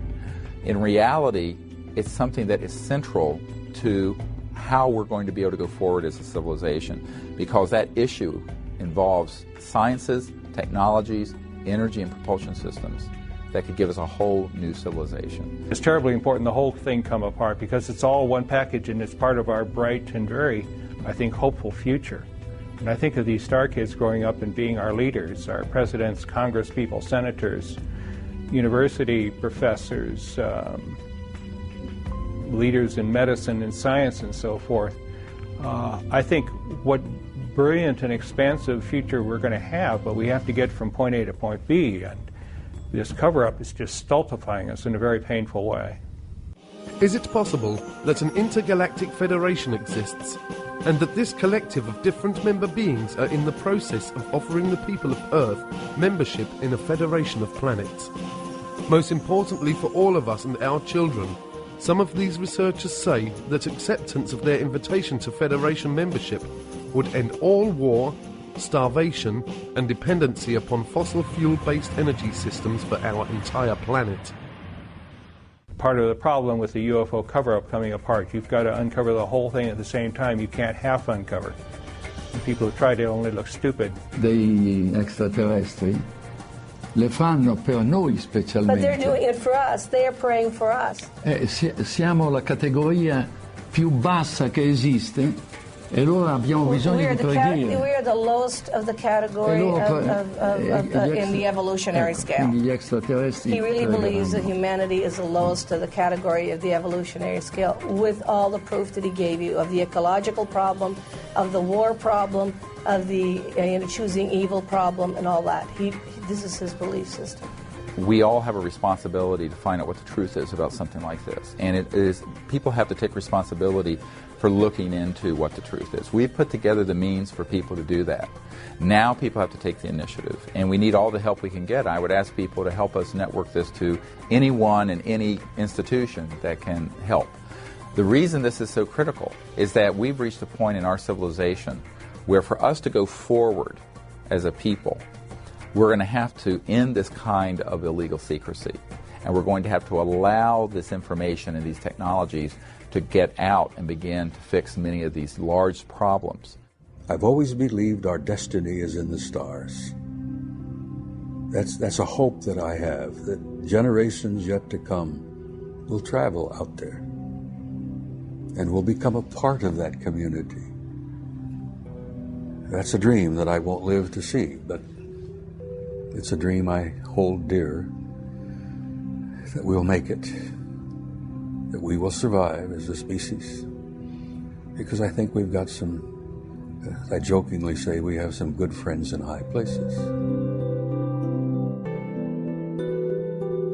In reality, it's something that is central to how we're going to be able to go forward as a civilization, because that issue involves sciences, technologies, energy and propulsion systems that could give us a whole new civilization. It's terribly important the whole thing come apart, because it's all one package and it's part of our bright and very, I think, hopeful future. And I think of these star kids growing up and being our leaders, our presidents, congresspeople, senators, university professors, leaders in medicine and science and so forth. I think what brilliant and expansive future we're going to have, but we have to get from point A to point B. And this cover-up is just stultifying us in a very painful way. Is it possible that an intergalactic federation exists, and that this collective of different member beings are in the process of offering the people of Earth membership in a federation of planets? Most importantly for all of us and our children, some of these researchers say that acceptance of their invitation to federation membership would end all war, starvation and dependency upon fossil fuel-based energy systems for our entire planet. Part of the problem with the UFO cover-up coming apart, you've got to uncover the whole thing at the same time. You can't half uncover. And people who try to only look stupid. Degli extraterrestri le fanno per noi specialmente. But they're doing it for us. They are praying for us. Siamo la categoria più bassa che esiste. E allora abbiamo bisogno di preghiere. We are the lowest of the category in the evolutionary scale. He really believes that humanity is the lowest of the category of the evolutionary scale, with all the proof that he gave you of the ecological problem, of the war problem, of the choosing evil problem, and all that. This is his belief system. We all have a responsibility to find out what the truth is about something like this. And it is, people have to take responsibility for looking into what the truth is. We've put together the means for people to do that. Now people have to take the initiative, and we need all the help we can get. I would ask people to help us network this to anyone and any institution that can help. The reason this is so critical is that we've reached a point in our civilization where for us to go forward as a people, we're going to have to end this kind of illegal secrecy. And we're going to have to allow this information and these technologies to get out and begin to fix many of these large problems. I've always believed our destiny is in the stars. That's a hope that I have, that generations yet to come will travel out there and will become a part of that community. That's a dream that I won't live to see, but it's a dream I hold dear, that we'll make it, that we will survive as a species, because I think we've got some, as I jokingly say, we have some good friends in high places.